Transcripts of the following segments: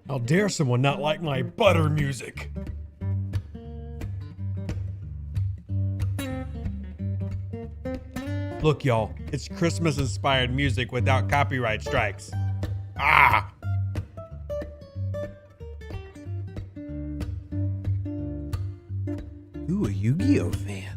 How dare someone not like my butter music? Look, y'all, it's Christmas-inspired music without copyright strikes. Ah! Ooh, a Yu-Gi-Oh fan.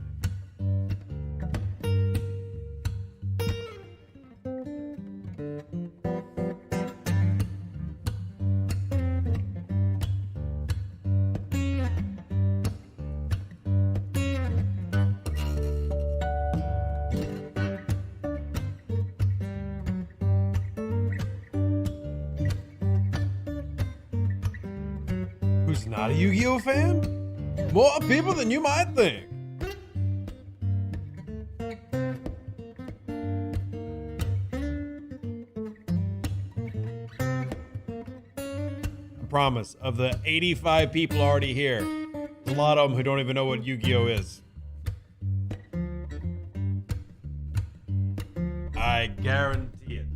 Who's not a Yu-Gi-Oh fan? More people than you might think. I promise, of the 85 people already here, a lot of them who don't even know what Yu-Gi-Oh is. I guarantee it.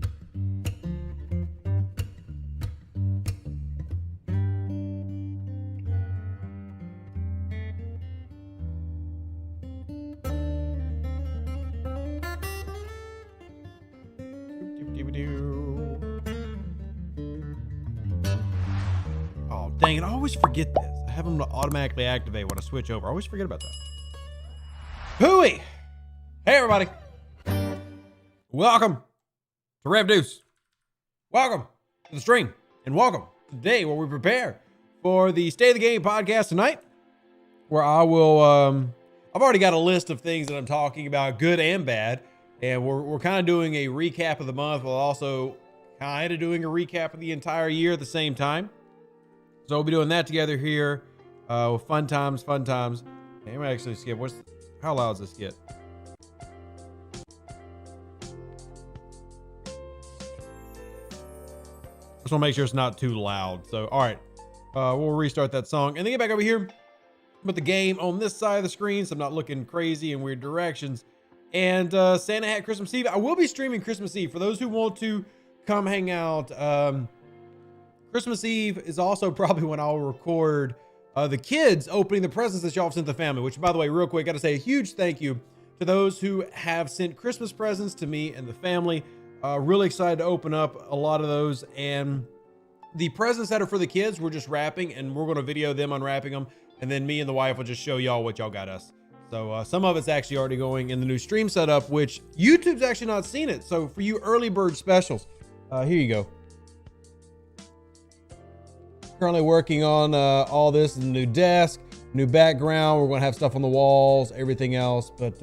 Oh, dang it. I always forget this. I have them to automatically activate when I switch over. I always forget about that. Hooey! Hey, everybody. Welcome to Rev Deuce. Welcome to the stream. And welcome today where we prepare for the State of the Game podcast tonight, where I will, I've already got a list of things that I'm talking about, good and bad. And we're kind of doing a recap of the month while also kind of doing a recap of the entire year at the same time. So we'll be doing that together here with fun times. Hey, I'm gonna actually skip. How loud does this get? Just want to make sure it's not too loud. So, all right, we'll restart that song and then get back over here. Put the game on this side of the screen so I'm not looking crazy in weird directions. And Santa Hat Christmas Eve. I will be streaming Christmas Eve for those who want to come hang out. Christmas Eve is also probably when I'll record the kids opening the presents that y'all have sent the family, which, by the way, real quick, got to say a huge thank you to those who have sent Christmas presents to me and the family. Really excited to open up a lot of those. And the presents that are for the kids, we're just wrapping, and we're going to video them unwrapping them. And then me and the wife will just show y'all what y'all got us. So some of it's actually already going in the new stream setup, which YouTube's actually not seen it. So for you early bird specials, here you go. Currently working on all this in the new desk, new background. We're going to have stuff on the walls, everything else. But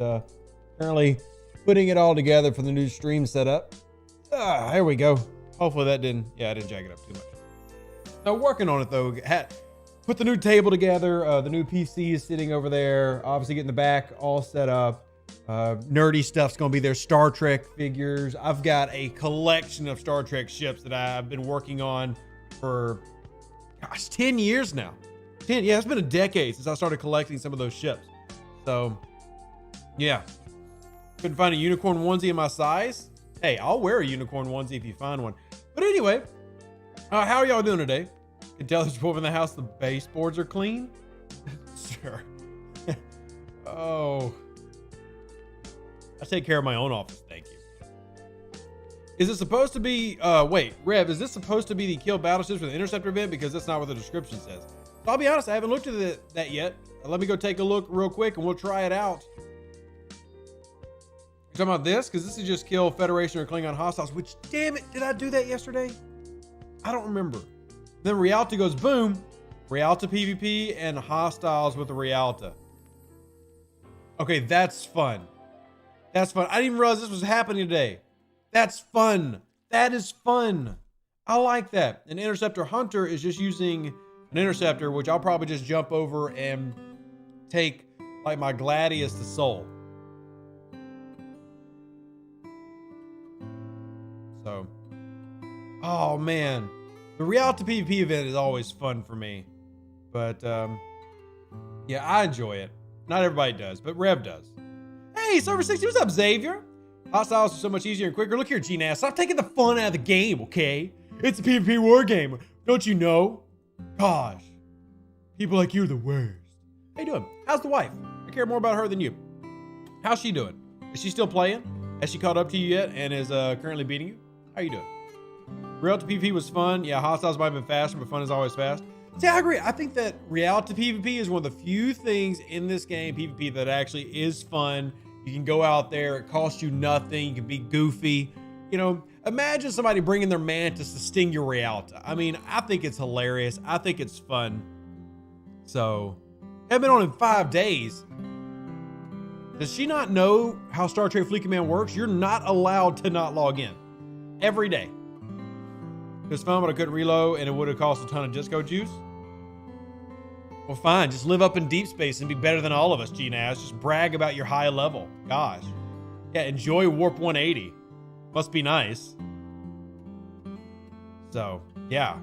currently putting it all together for the new stream setup. Here we go. Hopefully that didn't jack it up too much. So working on it though. Put the new table together. The new PC is sitting over there. Obviously getting the back all set up. Nerdy stuff's gonna be there. Star Trek figures. I've got a collection of Star Trek ships that I've been working on for, gosh, 10 years now. Yeah, it's been a decade since I started collecting some of those ships. So, yeah. Couldn't find a unicorn onesie in my size. Hey, I'll wear a unicorn onesie if you find one. But anyway, how are y'all doing today? Can tell there's people in the house, the baseboards are clean. Sure. Oh. I take care of my own office, thank you. Is it supposed to be, wait, Rev, is this supposed to be the kill battleships for the Interceptor event? Because that's not what the description says. So I'll be honest, I haven't looked at that yet. Let me go take a look real quick and we'll try it out. You're talking about this? Because this is just kill Federation or Klingon hostiles, which, damn it, did I do that yesterday? I don't remember. Then Rialto goes boom. Rialto PVP and hostiles with the Rialto. Okay, that's fun. That's fun. I didn't even realize this was happening today. That's fun. That is fun. I like that. An Interceptor Hunter is just using an Interceptor, which I'll probably just jump over and take like my Gladius to Soul. So, oh man. The Rialto PVP event is always fun for me, but yeah, I enjoy it. Not everybody does, but Rev does. Hey, Server 60, what's up, Xavier? Hostiles are so much easier and quicker. Look here, GNAS, stop taking the fun out of the game, okay? It's a PvP war game. Don't you know? Gosh, people like you are the worst. How you doing? How's the wife? I care more about her than you. How's she doing? Is she still playing? Has she caught up to you yet and is currently beating you? How you doing? Rialto PvP was fun. Yeah, hostiles might have been faster, but fun is always fast. See, I agree. I think that Rialto PvP is one of the few things in this game, PvP, that actually is fun. You can go out there. It costs you nothing. You can be goofy. You know, imagine somebody bringing their Mantis to sting your Rialto. I mean, I think it's hilarious. I think it's fun. So, haven't been on in 5 days. Does she not know how Star Trek Fleet Command works? You're not allowed to not log in every day. It was fun, but I couldn't reload, and it would have cost a ton of disco juice. Well, fine. Just live up in deep space and be better than all of us, GNAS. Just brag about your high level. Gosh. Yeah, enjoy Warp 180. Must be nice. So, yeah.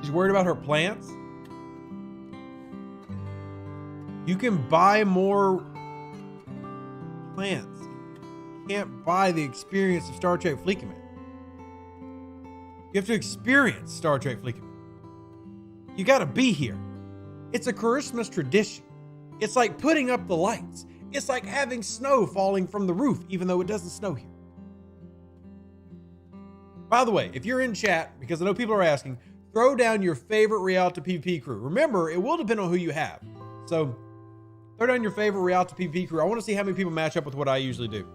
She's worried about her plants. You can buy more plants. You can't buy the experience of Star Trek Fleet Command. You have to experience Star Trek Fleet Command. You gotta be here. It's a Christmas tradition. It's like putting up the lights. It's like having snow falling from the roof, even though it doesn't snow here. By the way, if you're in chat, because I know people are asking, throw down your favorite Rialto PvP crew. Remember, it will depend on who you have. So, throw down your favorite Rialto PvP crew. I want to see how many people match up with what I usually do.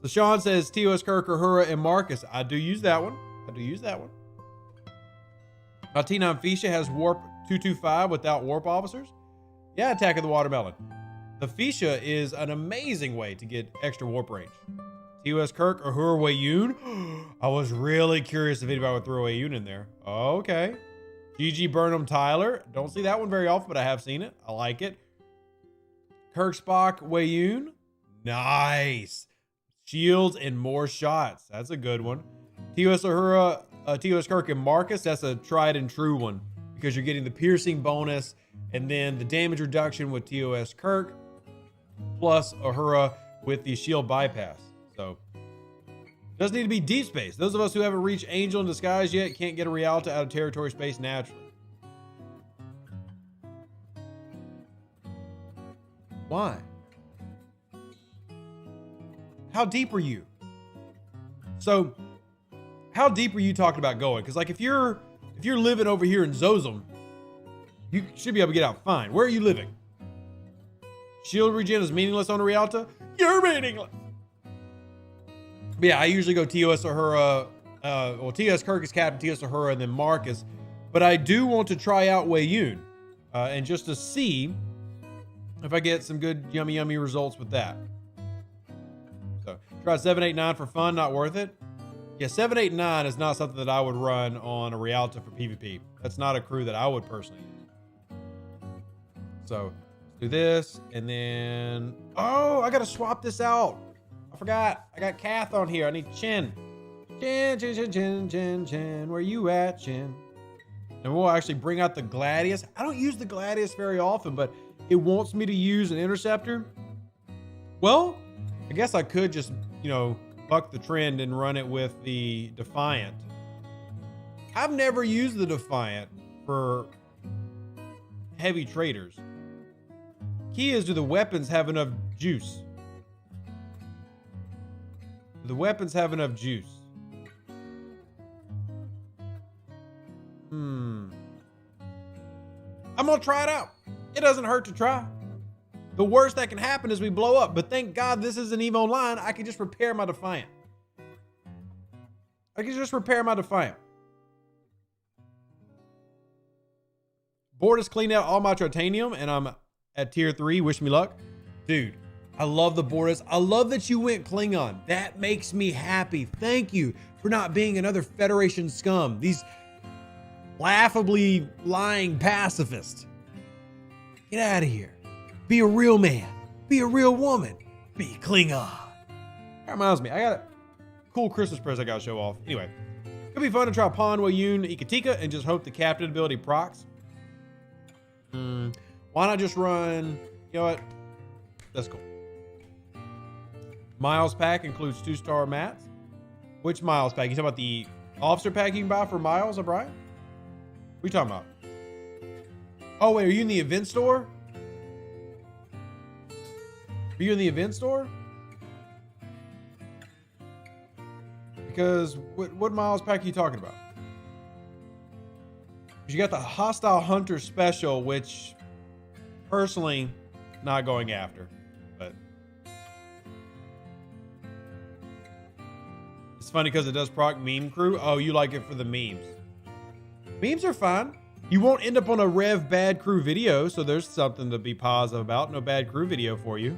So Sean says TOS Kirk, Uhura, and Marcus. I do use that one. My T9 Fisha has warp 225 without warp officers. Yeah, Attack of the Watermelon. The Fisha is an amazing way to get extra warp range. TOS Kirk, Uhura, Wayun. I was really curious if anybody would throw Wayun in there. Okay. GG Burnham Tyler. Don't see that one very often, but I have seen it. I like it. Kirk Spock, Wayun. Nice. Shields and more shots. That's a good one. TOS Uhura, TOS Kirk, and Marcus. That's a tried and true one because you're getting the piercing bonus and then the damage reduction with TOS Kirk plus Uhura with the shield bypass. So, doesn't need to be deep space. Those of us who haven't reached Angel in Disguise yet can't get a Rialto out of territory space naturally. Why? How deep are you? So, how deep are you talking about going? Because like if you're living over here in Zozum, you should be able to get out fine. Where are you living? Shield regen is meaningless on a Rialto? You're meaningless. But yeah, I usually go TOS Uhura. Well, TOS Kirk is captain, TOS Uhura, and then Marcus. But I do want to try out Wayun, and just to see if I get some good yummy results with that. So try 789 for fun, not worth it. Yeah, 789 is not something that I would run on a Rialto for PvP. That's not a crew that I would personally use. So let's do this, and then oh, I gotta swap this out. I forgot. I got Kath on here. I need Chin. Chin. Where you at, Chin? And we'll actually bring out the Gladius. I don't use the Gladius very often, but it wants me to use an interceptor. Well, I guess I could just, buck the trend and run it with the Defiant. I've never used the Defiant for heavy traders. Key is, do the weapons have enough juice? Do the weapons have enough juice? I'm gonna try it out. It doesn't hurt to try. The worst that can happen is we blow up, but thank God this isn't EVE Online. I can just repair my Defiant. Board has cleaned out all my titanium, and I'm at tier 3. Wish me luck. Dude, I love the Boris. I love that you went Klingon. That makes me happy. Thank you for not being another Federation scum. These laughably lying pacifists. Get out of here. Be a real man. Be a real woman. Be Klingon. That reminds me, I got a cool Christmas present I gotta show off. Anyway, it'll be fun to try Pon, Wayun, Ikatika, and just hope the captain ability procs. Why not just run, you know what? That's cool. Miles pack includes 2-star mats. Which Miles pack? You talking about the officer pack you can buy for Miles, O'Brien? What are you talking about? Oh, wait, are you in the event store? Are you in the event store? Because what Miles pack are you talking about? You got the Hostile Hunter Special, which personally not going after, but it's funny because it does proc meme crew. Oh, you like it for the memes. Memes are fine. You won't end up on a Rev bad crew video, so there's something to be positive about. No bad crew video for you.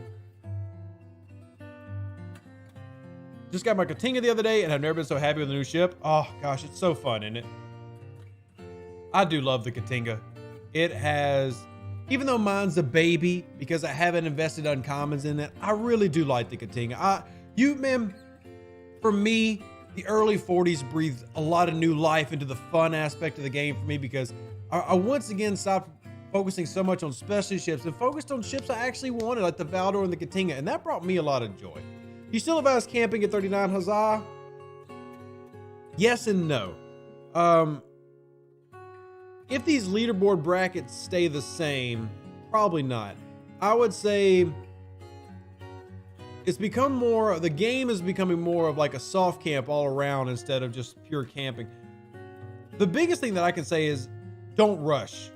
Just got my Katinga the other day and I've never been so happy with the new ship. Oh gosh, it's so fun, isn't it? I do love the Katinga. It has, even though mine's a baby because I haven't invested uncommons in it, I really do like the Katinga. Man, for me, the early 40s breathed a lot of new life into the fun aspect of the game for me because I once again stopped focusing so much on specialty ships and focused on ships I actually wanted, like the Valdor and the Katinga, and that brought me a lot of joy. You still advise camping at 39, Huzzah? Yes and no. If these leaderboard brackets stay the same, probably not. I would say it's become more, the game is becoming more of like a soft camp all around instead of just pure camping. The biggest thing that I can say is don't rush.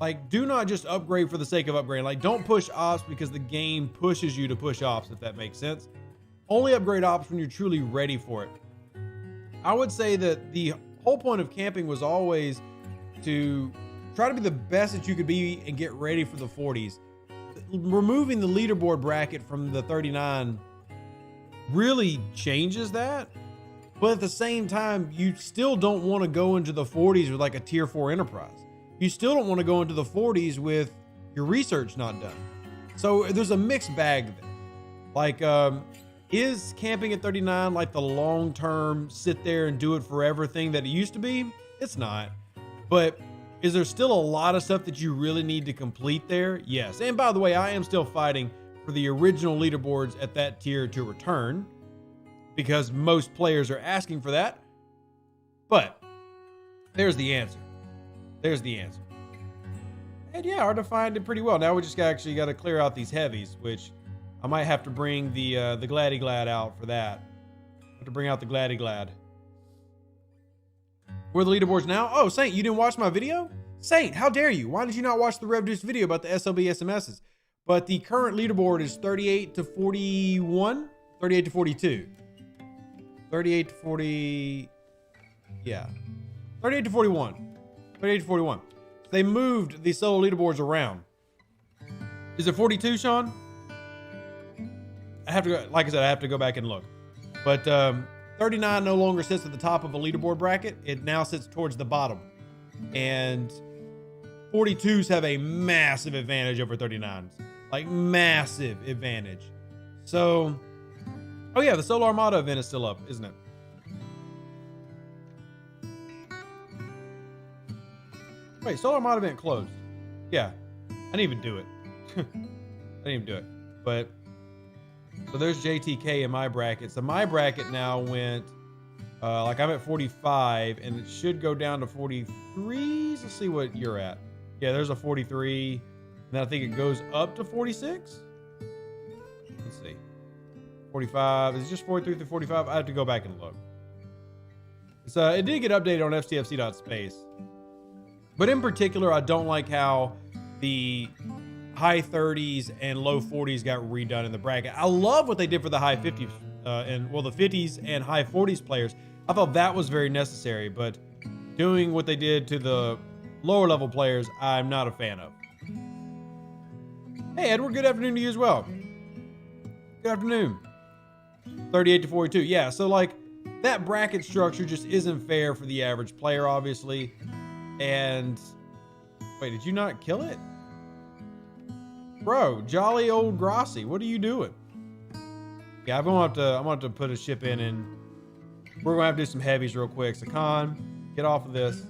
Like, do not just upgrade for the sake of upgrading. Like, don't push ops because the game pushes you to push ops, if that makes sense. Only upgrade ops when you're truly ready for it. I would say that the whole point of camping was always to try to be the best that you could be and get ready for the 40s. Removing the leaderboard bracket from the 39 really changes that. But at the same time, you still don't want to go into the 40s with like a tier 4 enterprise. You still don't want to go into the 40s with your research not done. So there's a mixed bag there. Like, is camping at 39 like the long-term sit there and do it forever thing that it used to be? It's not. But is there still a lot of stuff that you really need to complete there? Yes. And by the way, I am still fighting for the original leaderboards at that tier to return because most players are asking for that. But there's the answer. There's the answer. And yeah, our Defiant did pretty well. Now we just actually got to clear out these heavies, which I might have to bring the Glad out for that. I have to bring out the Glad. Where are the leaderboards now? Oh, Saint, you didn't watch my video? Saint, how dare you? Why did you not watch the Rev Deuce video about the SLB SMSs? But the current leaderboard is 38 to 41, 38 to 42. 38 to 40, yeah. 38 to 41. 38 to 41. They moved the solo leaderboards around. Is it 42, Sean? I have to go, like I said, I have to go back and look. But 39 no longer sits at the top of a leaderboard bracket. It now sits towards the bottom. And 42s have a massive advantage over 39s. Like, massive advantage. So, oh yeah, the Solar Armada event is still up, isn't it? Wait, Solar Armada event closed. Yeah, I didn't even do it. I didn't even do it. But, so there's JTK in my bracket. So my bracket now went, like I'm at 45 and it should go down to 43s. Let's see what you're at. Yeah, there's a 43. And then I think it goes up to 46. Let's see. 45. Is it just 43 through 45? I have to go back and look. So it did get updated on STFC.space. But in particular, I don't like how the high 30s and low 40s got redone in the bracket. I love what they did for the high 50s and well, the 50s and high 40s players. I thought that was very necessary, but doing what they did to the lower level players, I'm not a fan of. Hey, Edward, good afternoon to you as well. Good afternoon. 38 to 42. Yeah, so like that bracket structure just isn't fair for the average player, obviously. And wait, did you not kill it? Bro, jolly old Grossi, what are you doing? Yeah, I'm gonna have to put a ship in and we're gonna have to do some heavies real quick. So Khan, get off of this.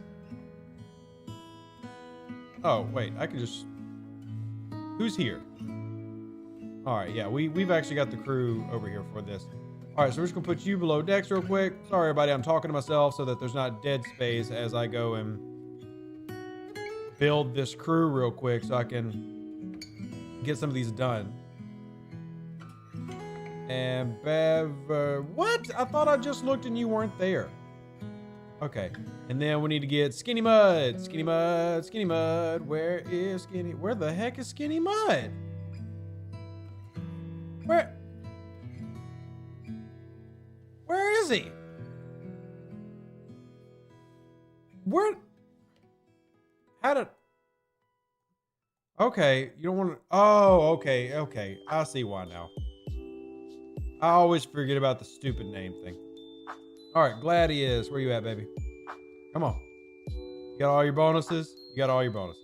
Oh, wait, I can just, who's here? All right, yeah, we've actually got the crew over here for this. All right, so we're just gonna put you below decks real quick. Sorry, everybody, I'm talking to myself so that there's not dead space as I go and build this crew real quick so I can get some of these done. And Bev, what? I thought I just looked and you weren't there. Okay, and then we need to get Skinny Mud, Skinny Mud, Skinny Mud. Where is Skinny? Where the heck is Skinny Mud? Where is he? Where? How did? Okay, you don't want to. Oh, okay, okay. I see why now. I always forget about the stupid name thing. All right, Gladius, where you at, baby? Come on. You got all your bonuses? You got all your bonuses.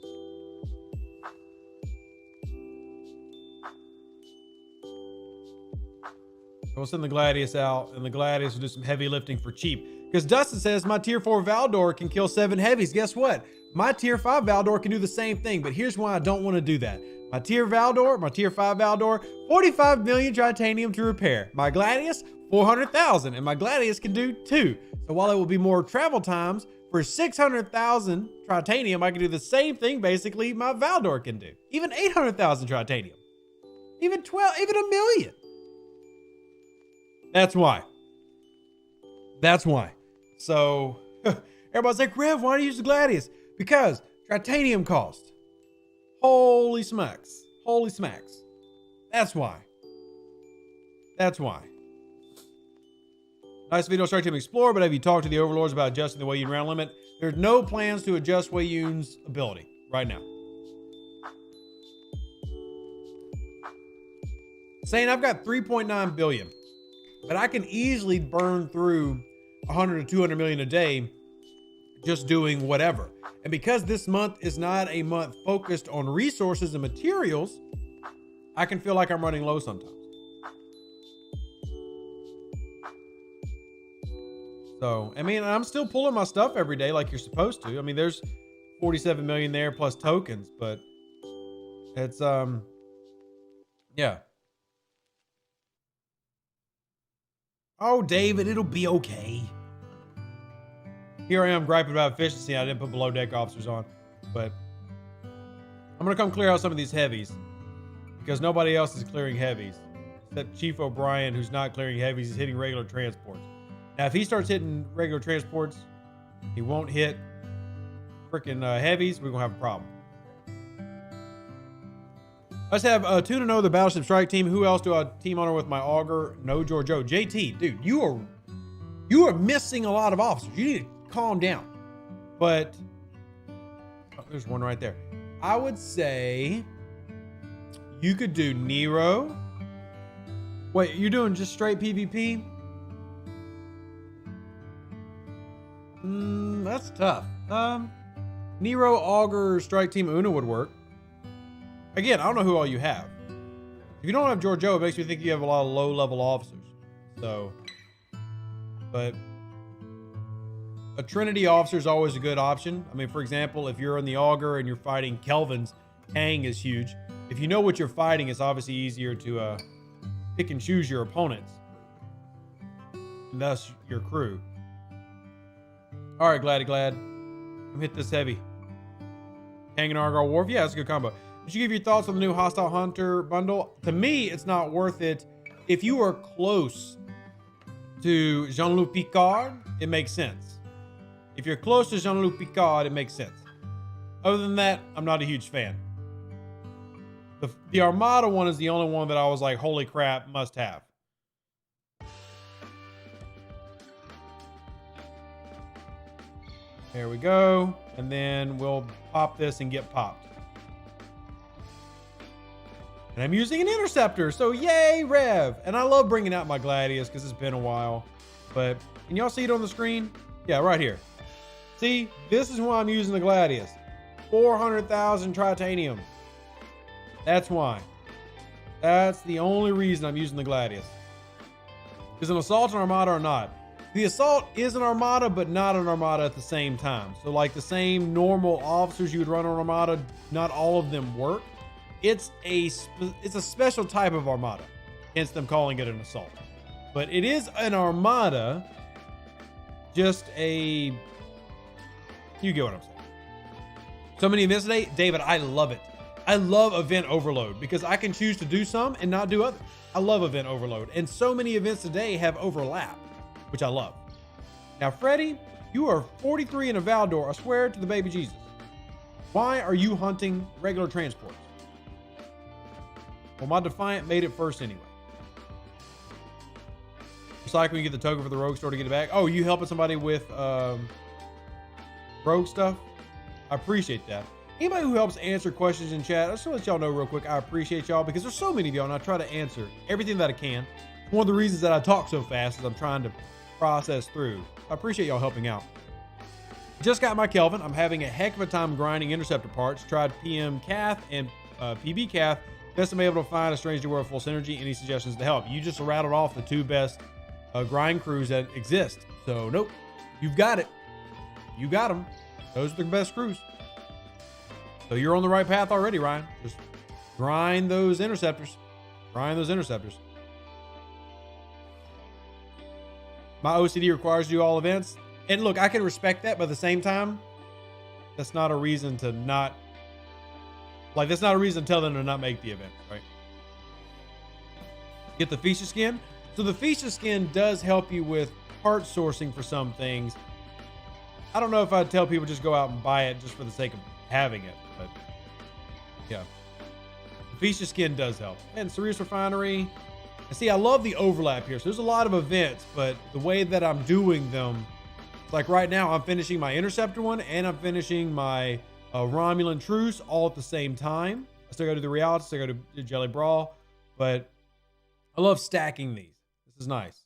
We'll send the Gladius out, and the Gladius will do some heavy lifting for cheap. Because Dustin says my tier 4 Valdor can kill 7 heavies. Guess what? My tier 5 Valdor can do the same thing, but here's why I don't want to do that. My tier 5 Valdor, 45 million titanium to repair. My Gladius, 400,000, and my Gladius can do 2. So while it will be more travel times, for 600,000 titanium, I can do the same thing basically my Valdor can do. Even 800,000 titanium. Even 1 million. That's why. That's why. So everybody's like, Rev, why do you use the Gladius? Because titanium cost. Holy smacks. Holy smacks. That's why. That's why. Nice video, Strike Team Explorer, but have you talked to the overlords about adjusting the Wayun round limit? There's no plans to adjust Wayun's ability right now. Saying I've got 3.9 billion, but I can easily burn through 100 to 200 million a day just doing whatever. And because this month is not a month focused on resources and materials, I can feel like I'm running low sometimes. So, I mean, I'm still pulling my stuff every day like you're supposed to. I mean, there's 47 million there plus tokens, but it's, yeah. Oh, David, it'll be okay. Here I am griping about efficiency. I didn't put below deck officers on, but I'm going to come clear out some of these heavies because nobody else is clearing heavies. Except Chief O'Brien, who's not clearing heavies, he's hitting regular transports. Now, if he starts hitting regular transports, he won't hit freaking heavies. We're going to have a problem. Let's have 2-0 the Battleship Strike Team. Who else do I team honor with my Auger? No, Giorgio. JT, dude, you are missing a lot of officers. You need to calm down. But oh, there's one right there. I would say you could do Nero. Wait, you're doing just straight PvP? That's tough. Nero, Auger, Strike Team Una would work. Again, I don't know who all you have. If you don't have Giorgio, it makes me think you have a lot of low-level officers. So, but a Trinity officer is always a good option. I mean, for example, if you're in the Auger and you're fighting Kelvins, Kang is huge. If you know what you're fighting, it's obviously easier to pick and choose your opponents. And thus, your crew. All right, Glad. I'm hit this heavy. Kang and Argyle Wharf. Yeah, that's a good combo. Did you give your thoughts on the new Hostile Hunter bundle? To me, it's not worth it. If you are close to Jean-Luc Picard, it makes sense. If you're close to Jean-Luc Picard, it makes sense. Other than that, I'm not a huge fan. The Armada one is the only one that I was like, holy crap, must have. There we go. And then we'll pop this and get popped. And I'm using an interceptor, so yay, Rev. And I love bringing out my Gladius because it's been a while. But can y'all see it on the screen? Yeah, right here. See, this is why I'm using the Gladius. 400,000 titanium. That's why. That's the only reason I'm using the Gladius. Is an Assault an Armada or not? The Assault is an Armada, but not an Armada at the same time. So like the same normal officers you would run on Armada, not all of them work. It's a special type of Armada, hence them calling it an Assault. but it is an Armada. Just a, you get what I'm saying. So many events today, David, I love it. I love event overload because I can choose to do some and not do others. I love event overload. And so many events today have overlap, which I love. Now, Freddie, you are 43 in a Valdor. I swear to the baby Jesus. Why are you hunting regular transports? Well, my Defiant made it first anyway. Recycling, you get the token for the rogue store to get it back. Oh, you helping somebody with rogue stuff? I appreciate that. Anybody who helps answer questions in chat, I just want to let y'all know real quick, I appreciate y'all because there's so many of y'all and I try to answer everything that I can. One of the reasons that I talk so fast is I'm trying to process through. I appreciate y'all helping out. Just got my Kelvin. I'm having a heck of a time grinding interceptor parts. Tried PM Cath and PB Cath. Best I'm able to find a Strange New World full synergy. Any suggestions to help? You just rattled off the two best grind crews that exist. So nope, you've got it. You got them. Those are the best crews. So you're on the right path already, Ryan. Just grind those interceptors. Grind those interceptors. My OCD requires you do all events. And look, I can respect that, but at the same time, that's not a reason to not, like, that's not a reason to tell them to not make the event, right? Get the Feature Skin. So the Feature Skin does help you with part sourcing for some things. I don't know if I'd tell people just go out and buy it just for the sake of having it, but yeah. The Feature Skin does help. And Cerise Refinery. And see, I love the overlap here. So there's a lot of events, but the way that I'm doing them, like right now, I'm finishing my Interceptor one and I'm finishing my Romulan Truce all at the same time. I still got to do the Rialto, still got to do Jelly Brawl, but I love stacking these. This is nice.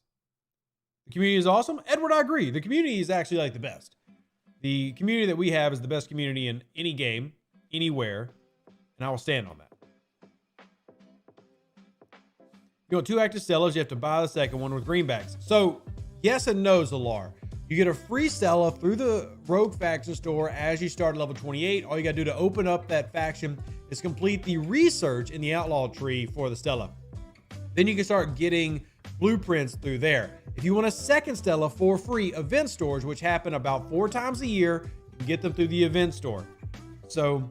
The community is awesome. Edward, I agree. The community is actually like the best. The community that we have is the best community in any game, anywhere, and I will stand on that. You want 2 active Stellas, you have to buy the second one with greenbacks. So, yes and no, Zalar. You get a free Stella through the Rogue Faction store as you start at level 28. All you gotta do to open up that faction is complete the research in the Outlaw tree for the Stella. Then you can start getting blueprints through there. If you want a second Stella for free, event stores, which happen about 4 times a year, you can get them through the event store. So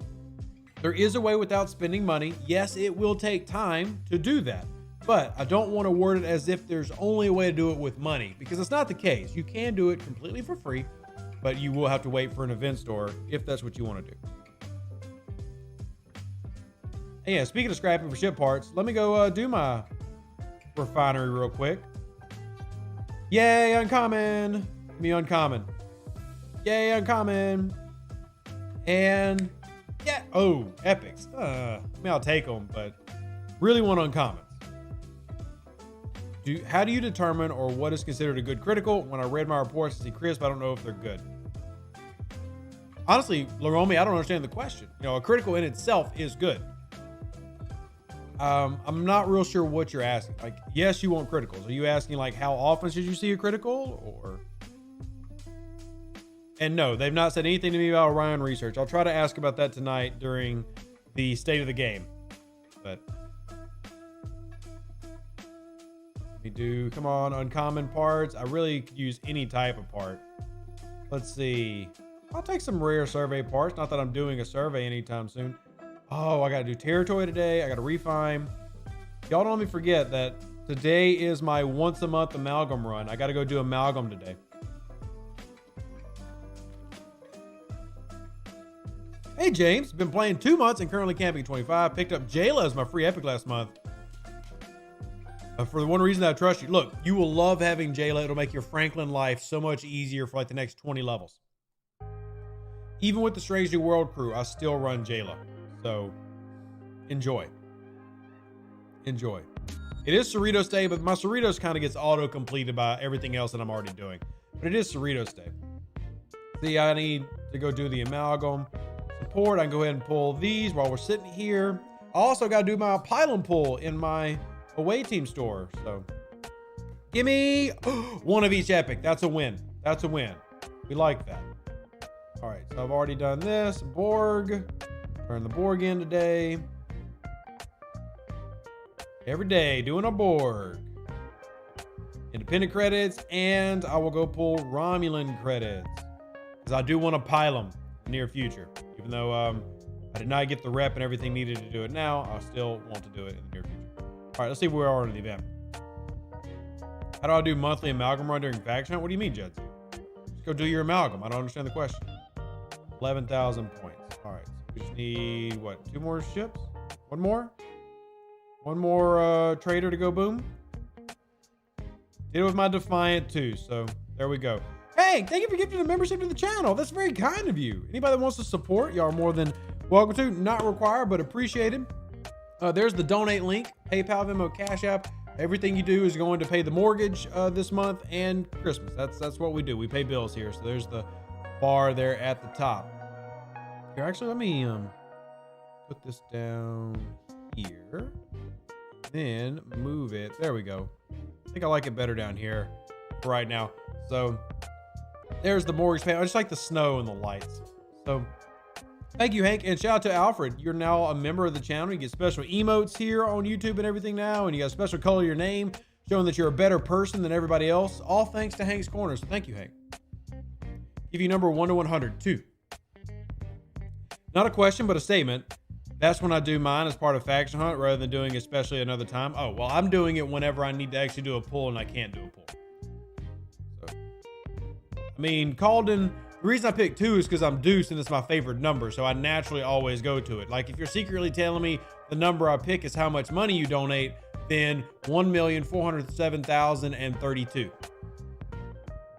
there is a way without spending money. Yes, it will take time to do that, but I don't want to word it as if there's only a way to do it with money, because it's not the case. You can do it completely for free, but you will have to wait for an event store if that's what you want to do. And yeah, speaking of scrapping for ship parts, let me go do my refinery real quick. Yay, uncommon. Give me uncommon. Yay, uncommon. And yeah, oh, epics. I mean, I'll take them, but really want uncommons. How do you determine or what is considered a good critical? When I read my reports to see crisp, I don't know if they're good. Honestly, Laromi, I don't understand the question. You know, a critical in itself is good. I'm not real sure what you're asking. Like, yes, you want criticals. Are you asking like how often should you see a critical, or? And no, they've not said anything to me about Orion research. I'll try to ask about that tonight during the state of the game. But let me do, come on, uncommon parts. I really could use any type of part. Let's see. I'll take some rare survey parts. Not that I'm doing a survey anytime soon. Oh, I got to do territory today. I got to refine. Y'all don't let me forget that today is my once a month amalgam run. I got to go do amalgam today. Hey, James. Been playing 2 months and currently camping 25. Picked up Jayla as my free epic last month. For the one reason that I trust you. Look, you will love having Jayla. It'll make your Franklin life so much easier for like the next 20 levels. Even with the Strange New World crew, I still run Jayla. So enjoy. Enjoy. It is Cerritos Day, but my Cerritos kind of gets auto-completed by everything else that I'm already doing. But it is Cerritos Day. See, I need to go do the amalgam support. I can go ahead and pull these while we're sitting here. I also got to do my pylon pull in my away team store. So give me one of each epic. That's a win. That's a win. We like that. All right, so I've already done this. Borg. Turn the Borg in today. Every day doing a Borg. independent credits, and I will go pull Romulan credits because I do want to pile them in the near future. Even though I did not get the rep and everything needed to do it now, I still want to do it in the near future. All right, let's see where we are in the event. How do I do monthly amalgam run during faction hunt? What do you mean, Judge? Just go do your amalgam. I don't understand the question. 11,000 points. All right, so we just need, what, 2 more ships? One more? One more trader to go boom? Did it with my Defiant too, so there we go. Hey, thank you for gifting a membership to the channel. That's very kind of you. Anybody that wants to support, y'all are more than welcome to. Not required, but appreciated. There's the donate link, PayPal, Venmo, Cash App. Everything you do is going to pay the mortgage this month and Christmas. That's what we do. We pay bills here. So there's the bar there at the top. Here, actually, let me put this down here. Then move it. There we go. I think I like it better down here for right now. So there's the mortgage payment. I just like the snow and the lights. So thank you, Hank. And shout out to Alfred. You're now a member of the channel. You get special emotes here on YouTube and everything now. And you got a special color of your name showing that you're a better person than everybody else. All thanks to Hank's Corner. So thank you, Hank. Give you number 1 to 100. 2. Not a question, but a statement. That's when I do mine as part of Faction Hunt rather than doing especially another time. Oh, well, I'm doing it whenever I need to actually do a pull and I can't do a pull. So, I mean, Calden, the reason I picked 2 is because I'm Deuce and it's my favorite number. So I naturally always go to it. Like if you're secretly telling me the number I pick is how much money you donate, then 1,407,032.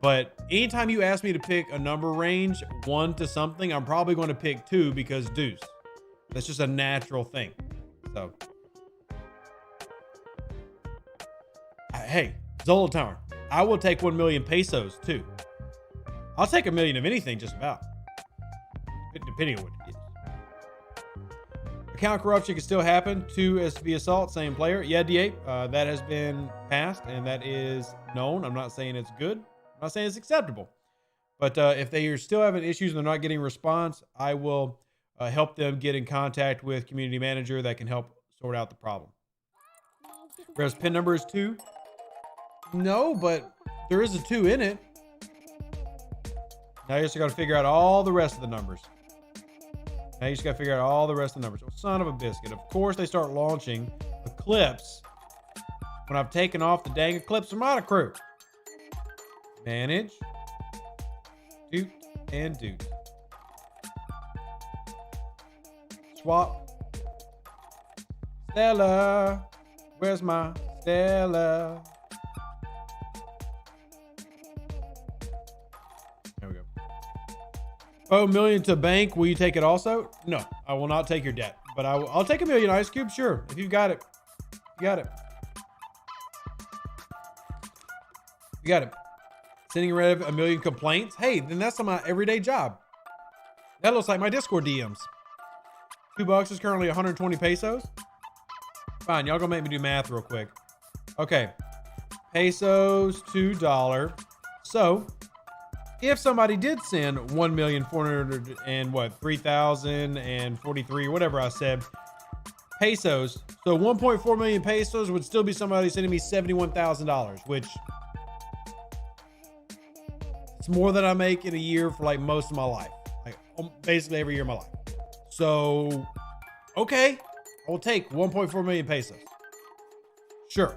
But anytime you ask me to pick a number range, 1 to something, I'm probably going to pick 2 because Deuce. That's just a natural thing. So, hey, Zola Tower, I will take 1 million pesos too. I'll take 1 million of anything, just about. Depending on what it is. Account corruption can still happen. 2 SB assault, same player. Yeah, D8, that has been passed and that is known. I'm not saying it's good. I'm not saying it's acceptable. But if they are still having issues and they're not getting response, I will help them get in contact with community manager that can help sort out the problem. Whereas pin number is 2. No, but there is a 2 in it. Now you just got to figure out all the rest of the numbers. Now you just got to figure out all the rest of the numbers. Oh, son of a biscuit. Of course they start launching Eclipse when I've taken off the dang Eclipse Armada crew. Manage. Duke and Duke. Swap. Stella. Where's my Stella? There we go. Oh, million to bank. Will you take it also? No, I will not take your debt, but I'll take 1 million ice cubes. Sure. If you've got it, you got it. You got it. Sending rid of 1 million complaints. Hey, then that's my everyday job. That looks like my Discord DMs. $2 is currently 120 pesos. Fine, y'all gonna make me do math real quick. Okay, pesos to dollar. So, if somebody did send 1,400 and what 3,043, whatever I said, pesos. So 1.4 million pesos would still be somebody sending me $71,000, which it's more than I make in a year for like most of my life, like basically every year of my life. So, okay, I will take 1.4 million pesos. Sure.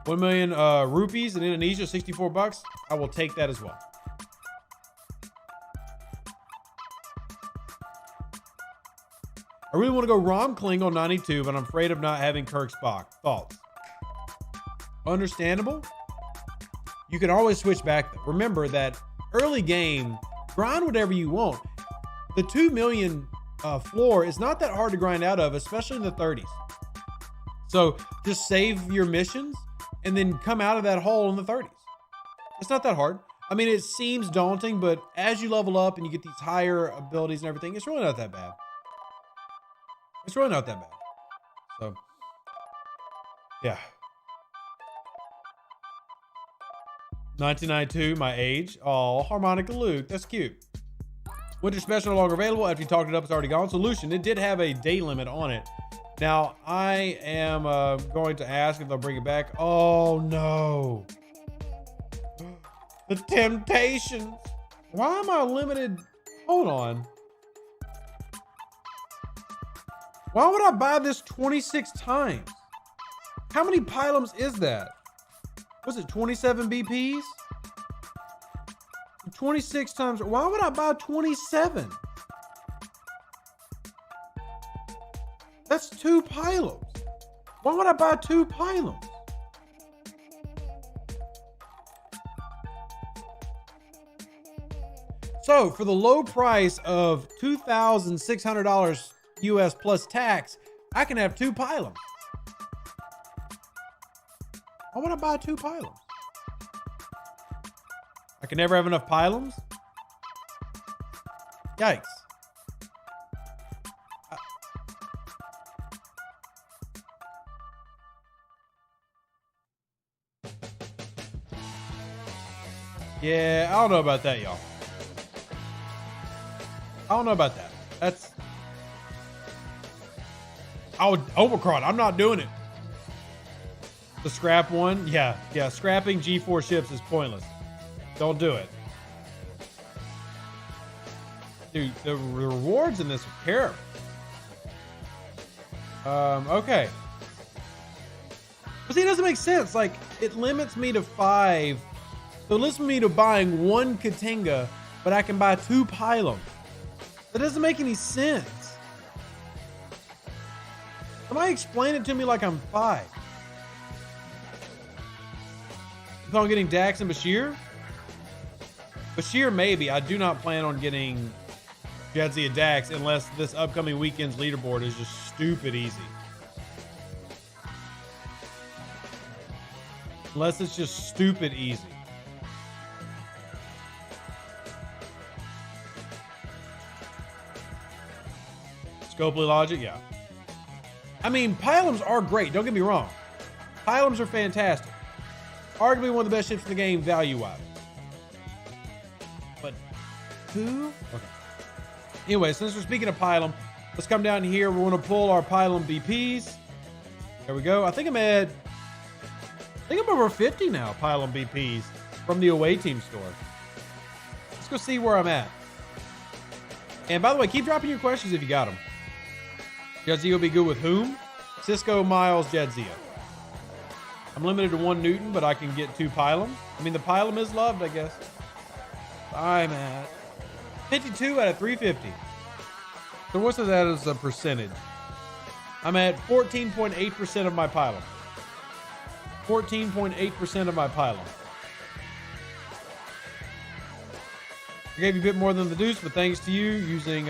1 million rupees in Indonesia, $64. I will take that as well. I really want to go Rom Kling on 92, but I'm afraid of not having Kirk Spock. Thoughts? Understandable. You can always switch back. Remember that early game, grind whatever you want. The 2 million floor is not that hard to grind out of, especially in the 30s. So just save your missions and then come out of that hole in the 30s. It's not that hard. I mean, it seems daunting, but as you level up and you get these higher abilities and everything, it's really not that bad. It's really not that bad. So, yeah. 1992, my age. Oh, Harmonica Luke. That's cute. Winter Special no longer available. After you talked it up, it's already gone. Solution, it did have a day limit on it. Now, I am going to ask if they'll bring it back. Oh, no. The temptations. Why am I limited? Hold on. Why would I buy this 26 times? How many pylums is that? Was it 27 BPs? 26 times. Why would I buy 27? That's 2 pylums. Why would I buy 2 pylums? So for the low price of $2,600 US plus tax, I can have 2 pylums. Why would I buy 2 pylums? I can never have enough pylums? Yikes. Yeah, I don't know about that, y'all. I don't know about that. That's... Oh, Omicron, I'm not doing it. The scrap one? Yeah, scrapping G4 ships is pointless. Don't do it. Dude, the rewards in this are terrible. Okay. But see, it doesn't make sense. Like, it limits me to 5. So it limits me to buying 1 Katenga, but I can buy 2 pylums. That doesn't make any sense. Somebody explain it to me like I'm 5. If I'm getting Dax and Bashir? Bashir, maybe. I do not plan on getting Jadzia Dax unless this upcoming weekend's leaderboard is just stupid easy. Unless it's just stupid easy. Scopely logic, yeah. I mean, pylums are great. Don't get me wrong. Pylums are fantastic. Arguably one of the best ships in the game value-wise. But 2? Okay. Anyway, since we're speaking of pylum, let's come down here. We're going to pull our pylum BPs. There we go. I think I'm over 50 now, pylum BPs from the away team store. Let's go see where I'm at. And by the way, keep dropping your questions if you got them. Jadzia will be good with whom? Cisco, Miles, Jadzia. I'm limited to 1 Newton, but I can get 2 pylum. I mean, the pylum is loved, I guess. I'm at 52 out of 350. So what's that as a percentage? I'm at 14.8% of my pylum. 14.8% of my pylum. I gave you a bit more than the Deuce, but thanks to you using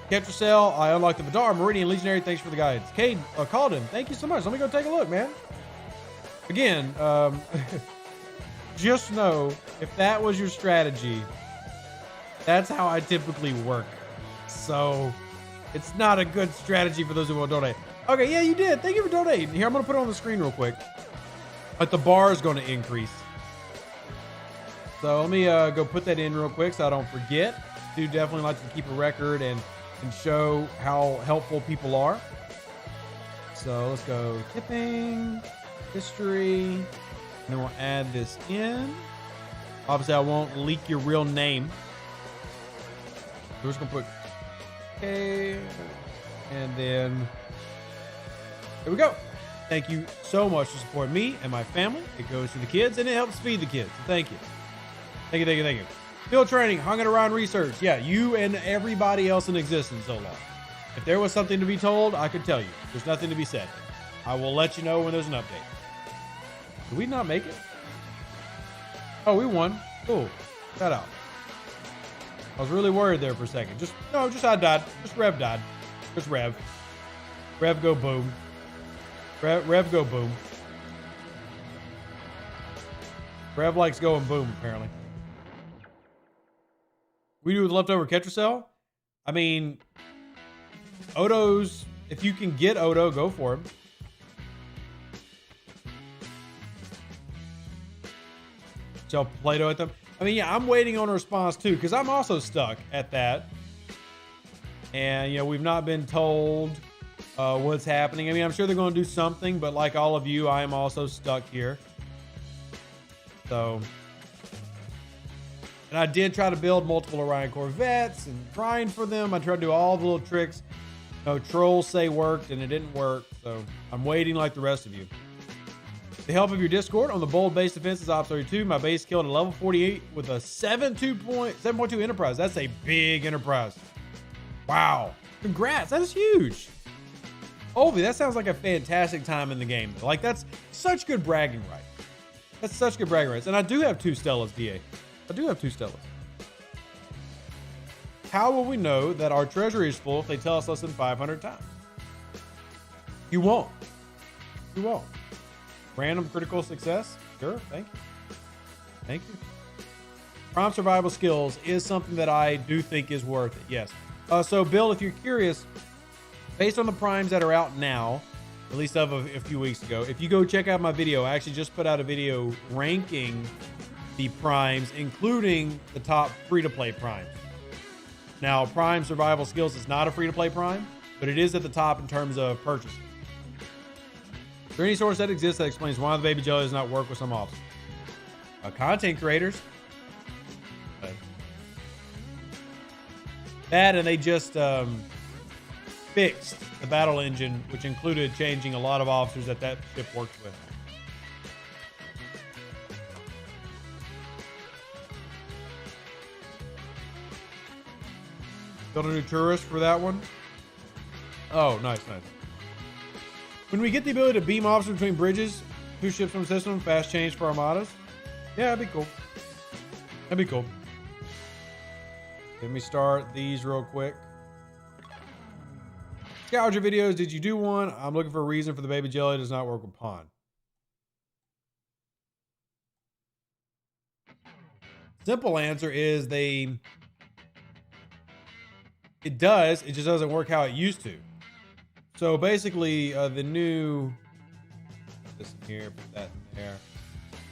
Ketracell, I unlocked the Vidar, Meridian, Legionary. Thanks for the guidance. Cade, Calden, thank you so much. Let me go take a look, man. Again, just know, if that was your strategy, that's how I typically work. So, it's not a good strategy for those who will donate. Okay, yeah, you did. Thank you for donating. Here, I'm going to put it on the screen real quick. But the bar is going to increase. So let me go put that in real quick so I don't forget. Do definitely like to keep a record and show how helpful people are. So let's go tipping, history, and then we'll add this in. Obviously, I won't leak your real name. We're just gonna put K, and then there we go. Thank you so much for supporting me and my family. It goes to the kids and it helps feed the kids. So thank you. Thank you, thank you, thank you. Field training, hung it around research. Yeah, you and everybody else in existence so long. If there was something to be told, I could tell you. There's nothing to be said. I will let you know when there's an update. Did we not make it? Oh, we won. Cool. Shout out. I was really worried there for a second. Just I died. Just Rev died. Just Rev. Rev go boom. Rev go boom. Rev likes going boom, apparently. We do with leftover Ketracell? I mean, Odo's, if you can get Odo, go for him. Sell Play-Doh at them. I mean, yeah, I'm waiting on a response too, because I'm also stuck at that. And, you know, we've not been told what's happening. I mean, I'm sure they're going to do something, but like all of you, I am also stuck here. So, and I did try to build multiple Orion Corvettes and grind for them. I tried to do all the little tricks. No, trolls say worked and it didn't work. So I'm waiting like the rest of you. The help of your Discord on the bold base defenses Ops 32. My base killed a level 48 with a 7.2 enterprise. That's a big enterprise. Wow. Congrats. That is huge. Ovi, that sounds like a fantastic time in the game. Like, that's such good bragging rights. That's such good bragging rights. And I do have 2 Stellas, DA. I do have 2 Stellas. How will we know that our treasury is full if they tell us less than 500 times? You won't. You won't. Random critical success? Sure. Thank you. Thank you. Prime survival skills is something that I do think is worth it. Yes. So, Bill, if you're curious, based on the primes that are out now, at least of a few weeks ago, if you go check out my video, I actually just put out a video ranking the primes, including the top free-to-play primes. Now, Prime Survival Skills is not a free-to-play prime, but it is at the top in terms of purchasing. Is there any source that exists that explains why the baby jelly does not work with some officers? Content creators. That, and they just fixed the battle engine, which included changing a lot of officers that ship worked with. Build a new tourist for that one. Oh, nice, nice. When we get the ability to beam officers between bridges, 2 ships from the system, fast change for armadas. Yeah, that'd be cool. That'd be cool. Let me start these real quick. Scavenger videos. Did you do one? I'm looking for a reason for the baby jelly does not work with pawn. Simple answer is it does. It just doesn't work how it used to. So basically, the new, put this in here, put that in there.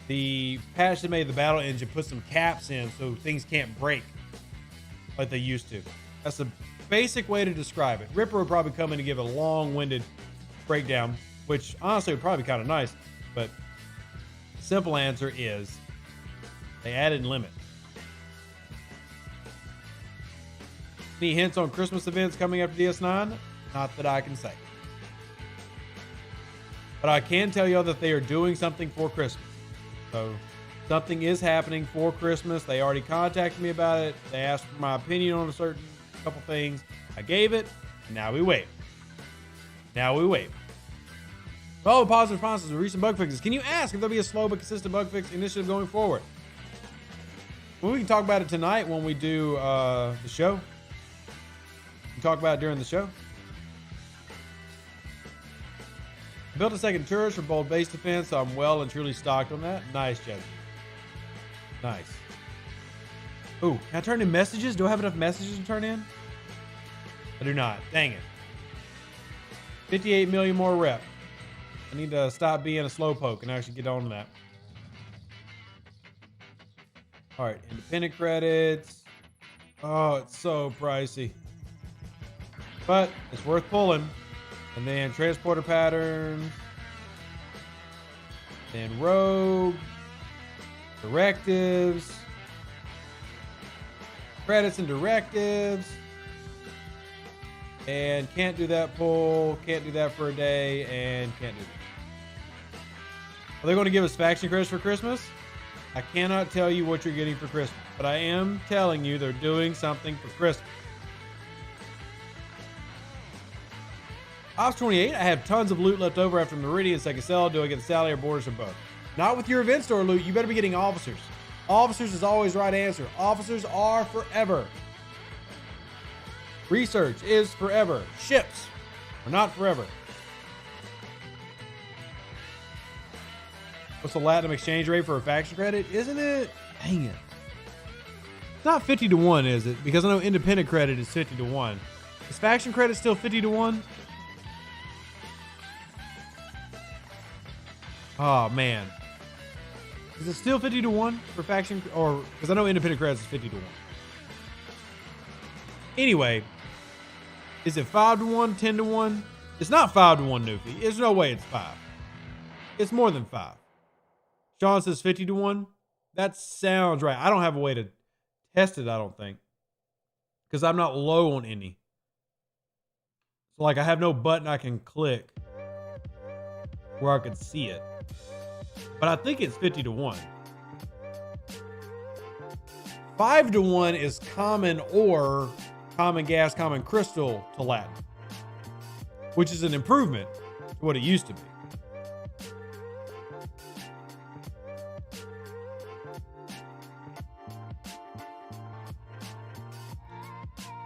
The patch that made the battle engine put some caps in so things can't break like they used to. That's the basic way to describe it. Ripper would probably come in and give a long-winded breakdown, which honestly would probably be kind of nice, but simple answer is they added limit. Any hints on Christmas events coming after DS9? Not that I can say. But I can tell you that they are doing something for Christmas. So something is happening for Christmas. They already contacted me about it. They asked for my opinion on a certain couple things. I gave it. And now we wait. Now we wait. Oh, positive responses to recent bug fixes. Can you ask if there'll be a slow but consistent bug fix initiative going forward? Well, we can talk about it tonight when we do the show. We can talk about it during the show. Built a second turret for bold base defense, so I'm well and truly stocked on that. Nice, Jen. Nice. Ooh, can I turn in messages? Do I have enough messages to turn in? I do not. Dang it. 58 million more rep. I need to stop being a slowpoke and actually get on to that. All right, independent credits. Oh, it's so pricey. But it's worth pulling. And then transporter pattern. Then rogue. Directives. Credits and directives. And can't do that pull. Can't do that for a day. And can't do that. Are they going to give us faction credits for Christmas? I cannot tell you what you're getting for Christmas. But I am telling you they're doing something for Christmas. Ops 28, I have tons of loot left over after Meridian Second Cell. Do I get the Sally or Borders or both? Not with your event store loot. You better be getting officers. Officers is always the right answer. Officers are forever. Research is forever. Ships are not forever. What's the Latinum exchange rate for a faction credit? Isn't it? Dang it. It's not 50 to 1, is it? Because I know independent credit is 50 to 1. Is faction credit still 50 to 1? Oh, man. Is it still 50 to 1 for faction? Or, because I know independent credits is 50 to 1. Anyway, Is it 5-1, 10-1? It's not 5-1, Newfie. There's no way it's 5. It's more than 5. Sean says 50-1. That sounds right. I don't have a way to test it, I don't think, because I'm not low on any. So like I have no button I can click where I could see it. But I think it's 50-1. 5-1 is common ore, common gas, common crystal to Latin, which is an improvement to what it used to be.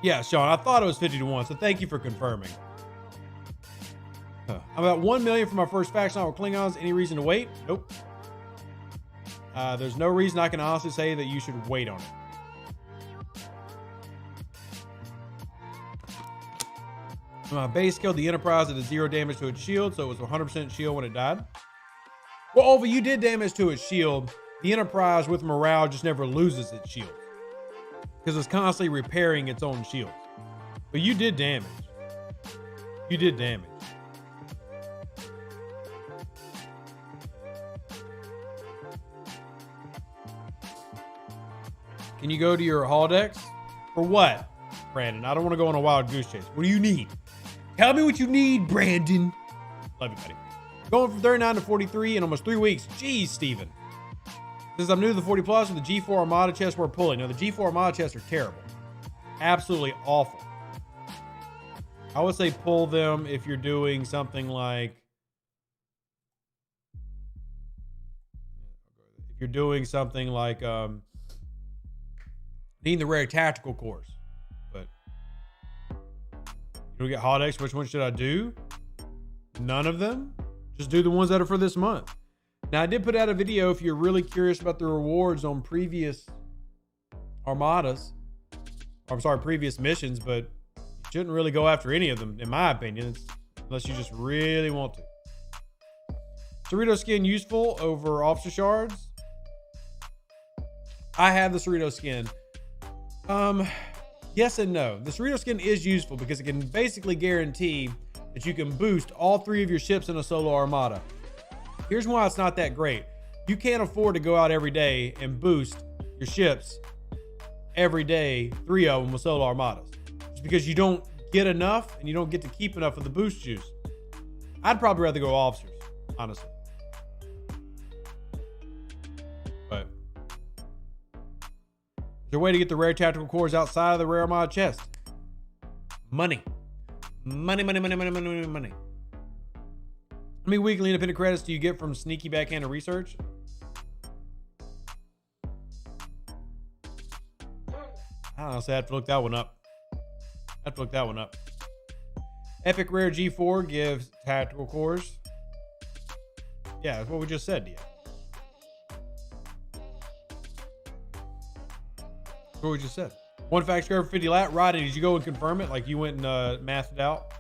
Yeah, Sean, I thought it was 50-1, so thank you for confirming. I'm about 1 million for my first faction with Klingons. Any reason to wait? Nope. There's no reason I can honestly say that you should wait on it. My base killed the Enterprise at a 0 damage to its shield, so it was 100% shield when it died. Well, Ova, you did damage to its shield. The Enterprise with morale just never loses its shield, because it's constantly repairing its own shield. But you did damage. You did damage. Can you go to your holodecks? For what, Brandon? I don't want to go on a wild goose chase. What do you need? Tell me what you need, Brandon. Love you, buddy. Going from 39 to 43 in almost 3 weeks. Jeez, Steven. Since I'm new to the 40 plus with the G4 Armada chests we're pulling. Now, the G4 Armada chests are terrible. Absolutely awful. I would say pull them if you're doing something like... If you're doing something like... needing the rare tactical cores. But... You don't get holodecks. Which one should I do? None of them? Just do the ones that are for this month. Now, I did put out a video if you're really curious about the rewards on previous Armadas. Or, I'm sorry, previous missions, but you shouldn't really go after any of them, in my opinion, unless you just really want to. Cerrito skin useful over officer shards? I have the Cerrito skin. Yes and no. The Cerrito skin is useful because it can basically guarantee that you can boost all 3 of your ships in a solo Armada. Here's why it's not that great. You can't afford to go out every day and boost your ships every day, 3 of them with solo Armadas. Just because you don't get enough and you don't get to keep enough of the boost juice. I'd probably rather go officers, honestly. But is there a way to get the rare tactical cores outside of the rare Armada chest? Money. Money, money, money, money, money, money. How many weekly independent credits do you get from sneaky backhanded research? I honestly have to look that one up. Epic Rare G4 gives tactical cores. Yeah, that's what we just said to you. That's what we just said. One fact score for 50 lat. Rodney, did you go and confirm it? Like you went and mathed it out?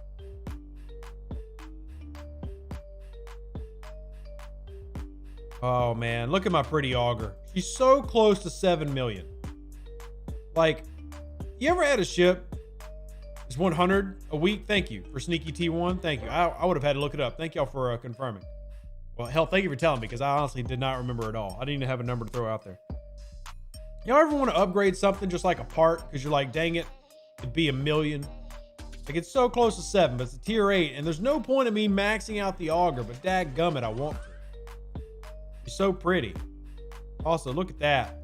Oh man, look at my pretty Auger. She's so close to 7 million. Like, you ever had a ship? It's 100 a week. Thank you for Sneaky T1. Thank you. I would have had to look it up. Thank y'all for confirming. Well, hell, thank you for telling me, because I honestly did not remember at all. I didn't even have a number to throw out there. Y'all ever want to upgrade something just like a part because you're like, dang it, it'd be 1 million? Like, it's so close to 7, but it's a tier 8, and there's no point in me maxing out the Auger, but dadgummit, I want to. She's so pretty. Also, look at that.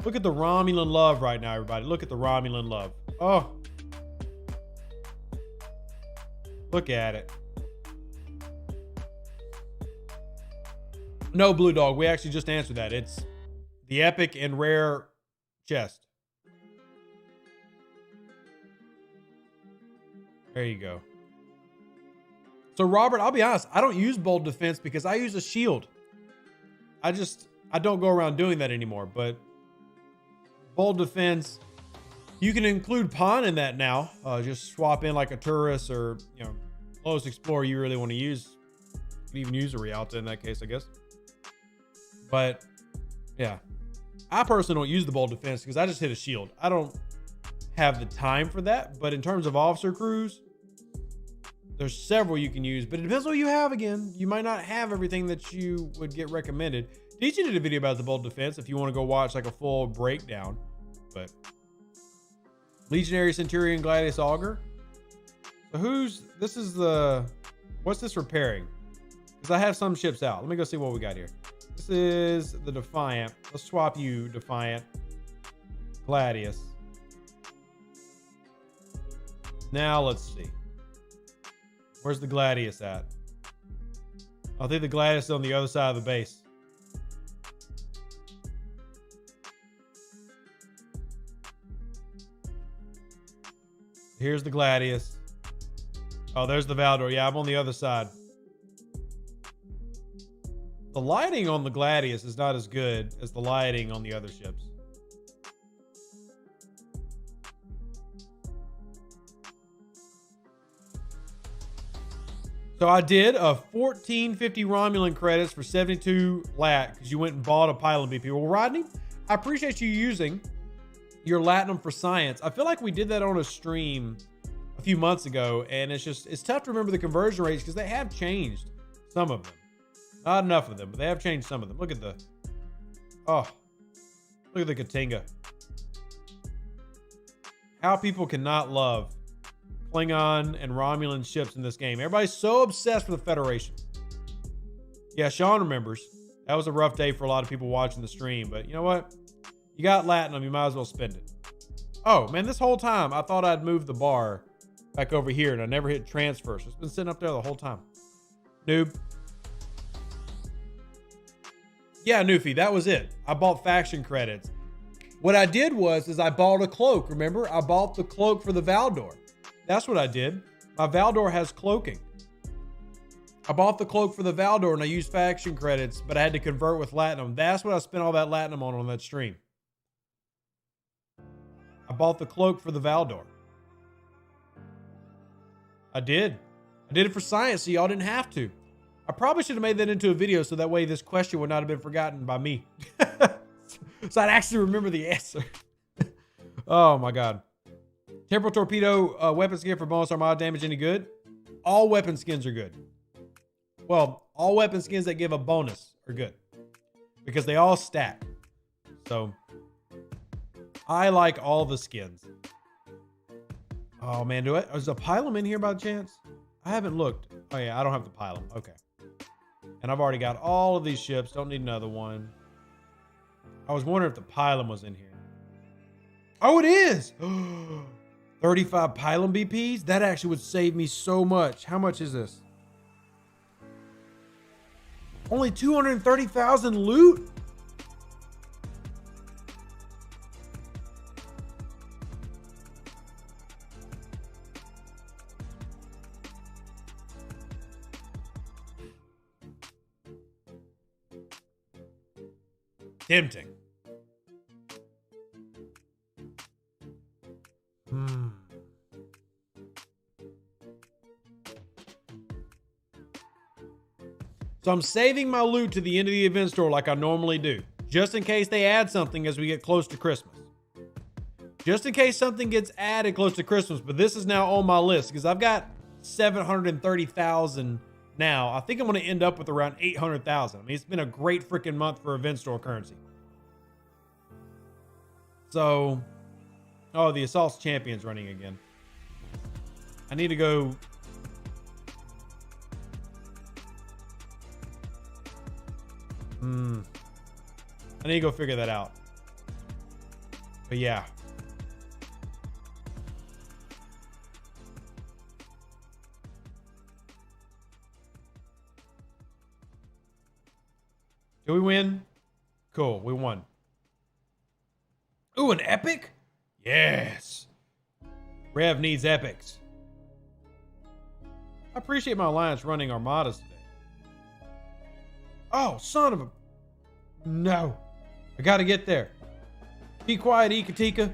Look at the Romulan love right now, everybody. Look at the Romulan love. Oh. Look at it. No, Blue Dog. We actually just answered that. It's the epic and rare chest. There you go. So, Robert, I'll be honest. I don't use bold defense because I use a shield. I don't go around doing that anymore, but bold defense, you can include pawn in that now. Just swap in like a Turris or, you know, close explorer you really want to use. You can even use a Rialto in that case, I guess. But yeah, I personally don't use the bold defense because I just hit a shield. I don't have the time for that. But in terms of officer crews, There's several you can use, but it depends on what you have. Again, you might not have everything that you would get recommended. DJ did a video about the bolt defense if you want to go watch like a full breakdown. But Legionary, Centurion, Gladius, Auger. So what's this repairing? Because I have some ships out. Let me go see what we got here. This is the Defiant. Let's swap you, Defiant. Gladius. Now let's see. Where's the Gladius at? I think the Gladius is on the other side of the base. Here's the Gladius. Oh, there's the Valdor. Yeah, I'm on the other side. The lighting on the Gladius is not as good as the lighting on the other ships. So I did a 1450 Romulan credits for 72 lat because you went and bought a pylon BP. Well, Rodney, I appreciate you using your Latinum for science. I feel like we did that on a stream a few months ago, and it's tough to remember the conversion rates because they have changed some of them. Not enough of them, but they have changed some of them. Look at the Katinga. How people cannot love Klingon and Romulan ships in this game. Everybody's so obsessed with the Federation. Yeah, Sean remembers. That was a rough day for a lot of people watching the stream, but you know what? You got Latinum, you might as well spend it. Oh, man, this whole time, I thought I'd move the bar back over here, and I never hit transfer, so it's been sitting up there the whole time. Noob. Yeah, Newfie, that was it. I bought faction credits. What I did was I bought a cloak, remember? I bought the cloak for the Valdor. That's what I did. My Valdor has cloaking. I bought the cloak for the Valdor and I used faction credits, but I had to convert with Latinum. That's what I spent all that Latinum on that stream. I bought the cloak for the Valdor. I did. I did it for science, so y'all didn't have to. I probably should have made that into a video so that way this question would not have been forgotten by me. So I'd actually remember the answer. Oh my God. Temporal torpedo weapon skin for bonus Armada damage any good? All weapon skins are good. Well, all weapon skins that give a bonus are good because they all stack. So I like all the skins. Oh man, is a pylum in here by chance? I haven't looked. Oh yeah, I don't have the pylum. Okay. And I've already got all of these ships. Don't need another one. I was wondering if the pylum was in here. Oh, it is. 35 pylum BPs? That actually would save me so much. How much is this? Only 230,000 loot? Tempting. So I'm saving my loot to the end of the event store like I normally do, just in case they add something as we get close to Christmas. Just in case something gets added close to Christmas, but this is now on my list because I've got 730,000 now. I think I'm going to end up with around 800,000. I mean, it's been a great freaking month for event store currency. So, oh, the Assault's Champion's running again. I need to go. I need to go figure that out. But yeah. Did we win? Cool, we won. Ooh, an epic? Yes. Rev needs epics. I appreciate my alliance running armadas today. Oh, son of a... No. I gotta get there. Be quiet, Ikatika.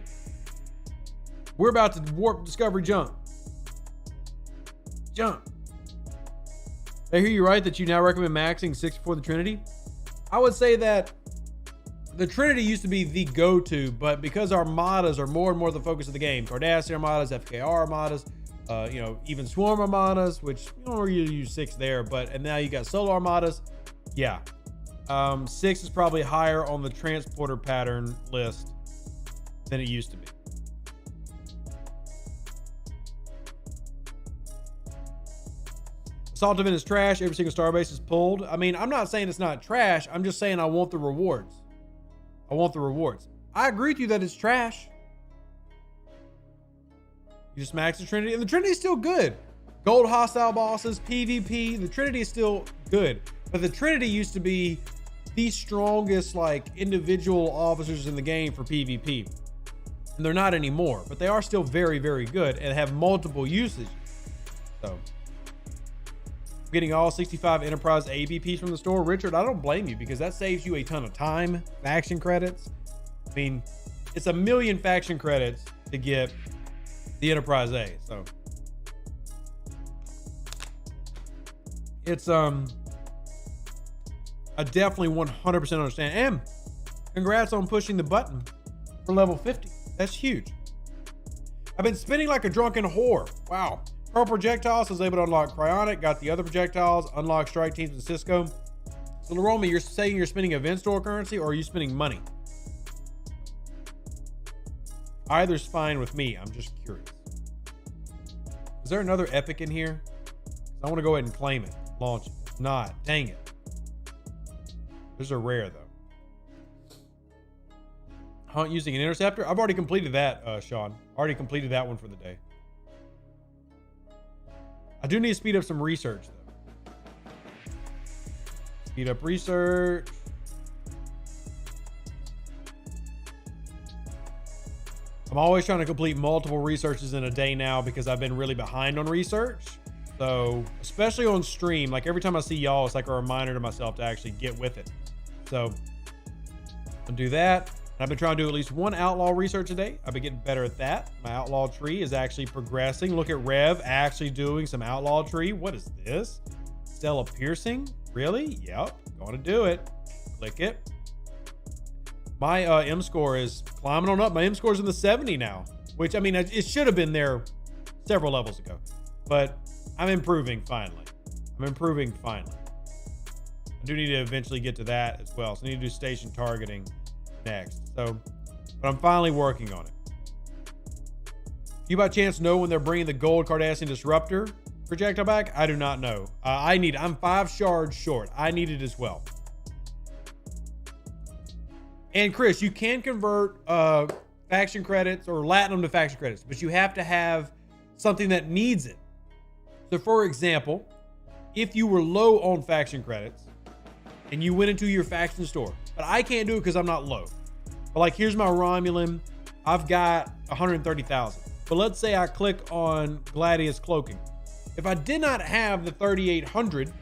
We're about to warp Discovery jump. Jump. I hear you right that you now recommend maxing 64 the Trinity. I would say that the Trinity used to be the go-to, but because armadas are more and more the focus of the game, Cardassian armadas, FKR armadas, You know, even swarm armadas, which you don't really use 6 there, and now you got solo armadas. Yeah. 6 is probably higher on the transporter pattern list than it used to be. Assault event is trash. Every single starbase is pulled. I mean, I'm not saying it's not trash. I'm just saying I want the rewards. I want the rewards. I agree with you that it's trash. You just max the Trinity, and the Trinity is still good. Gold hostile bosses, PvP, the Trinity is still good. But the Trinity used to be the strongest, like, individual officers in the game for PvP. And they're not anymore, but they are still very, very good and have multiple usages. So, getting all 65 Enterprise ABPs from the store. Richard, I don't blame you, because that saves you a ton of time, faction credits. I mean, it's 1 million faction credits to get the Enterprise A. So it's I definitely 100% understand. And congrats on pushing the button for level 50. That's huge. I've been spinning like a drunken whore. Wow. Pearl projectiles, was able to unlock Cryonic, got the other projectiles, unlock strike teams and Cisco. So Laromi, you're saying you're spending event store currency, or are you spending money? Either's fine with me. I'm just curious. Is there another epic in here? I want to go ahead and claim it. Launch it. It's not. Dang it. There's a rare, though. Hunt using an interceptor. I've already completed that, Sean. Already completed that one for the day. I do need to speed up some research, though. Speed up research. I'm always trying to complete multiple researches in a day now because I've been really behind on research. So, especially on stream, like every time I see y'all, it's like a reminder to myself to actually get with it. So, I'll do that. I've been trying to do at least one outlaw research a day. I've been getting better at that. My outlaw tree is actually progressing. Look at Rev actually doing some outlaw tree. What is this? Stella piercing? Really? Yep. Going to do it. Click it. My M score is climbing on up. My M score is in the 70 now, which, I mean, it should have been there several levels ago, but I'm improving finally. I'm improving finally. I do need to eventually get to that as well. So I need to do station targeting next. So, but I'm finally working on it. You by chance know when they're bringing the gold Cardassian disruptor projectile back? I do not know. I'm 5 shards short. I need it as well. And Chris, you can convert faction credits or Latinum to faction credits, but you have to have something that needs it. So for example, if you were low on faction credits and you went into your faction store, but I can't do it because I'm not low. But like, here's my Romulan. I've got 130,000. But let's say I click on Gladius Cloaking. If I did not have the 3,800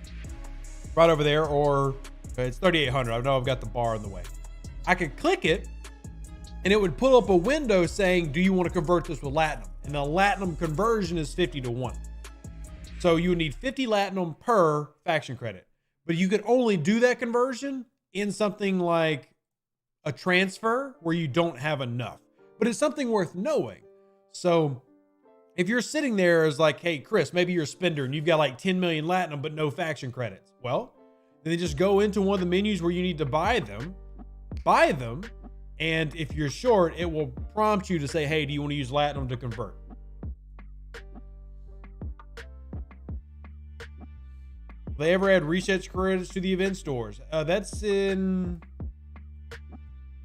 right over there, or it's 3,800. I know I've got the bar in the way. I could click it and it would pull up a window saying, do you want to convert this with Latinum? And the Latinum conversion is 50-1. So you would need 50 Latinum per faction credit, but you could only do that conversion in something like a transfer where you don't have enough, but it's something worth knowing. So if you're sitting there as like, hey, Chris, maybe you're a spender and you've got like 10 million Latinum, but no faction credits. Well, then just go into one of the menus where you need to buy them. And if you're short, it will prompt you to say, hey, do you want to use Latinum to convert? Have they ever add research credits to the event stores? That's in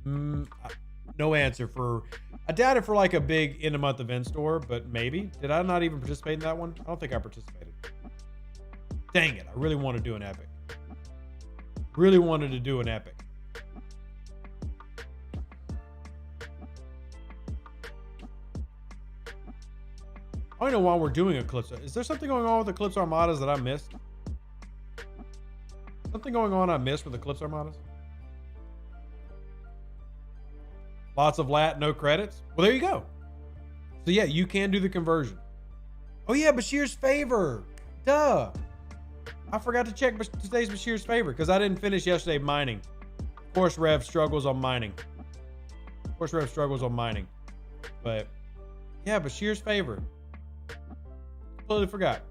no answer for, I doubt it for like a big end of month event store, but maybe. Did I not even participate in that one? I don't think I participated. Dang it. I really want to do an epic. Really wanted to do an epic. I don't know why we're doing Eclipse. Is there something going on with Eclipse Armadas that I missed? Something going on I missed with Eclipse Armadas? Lots of lat, no credits. Well, there you go. So yeah, you can do the conversion. Oh yeah, Bashir's favor. Duh. I forgot to check today's Bashir's favor because I didn't finish yesterday mining. Of course, Rev struggles on mining. But yeah, Bashir's favor. Totally forgot.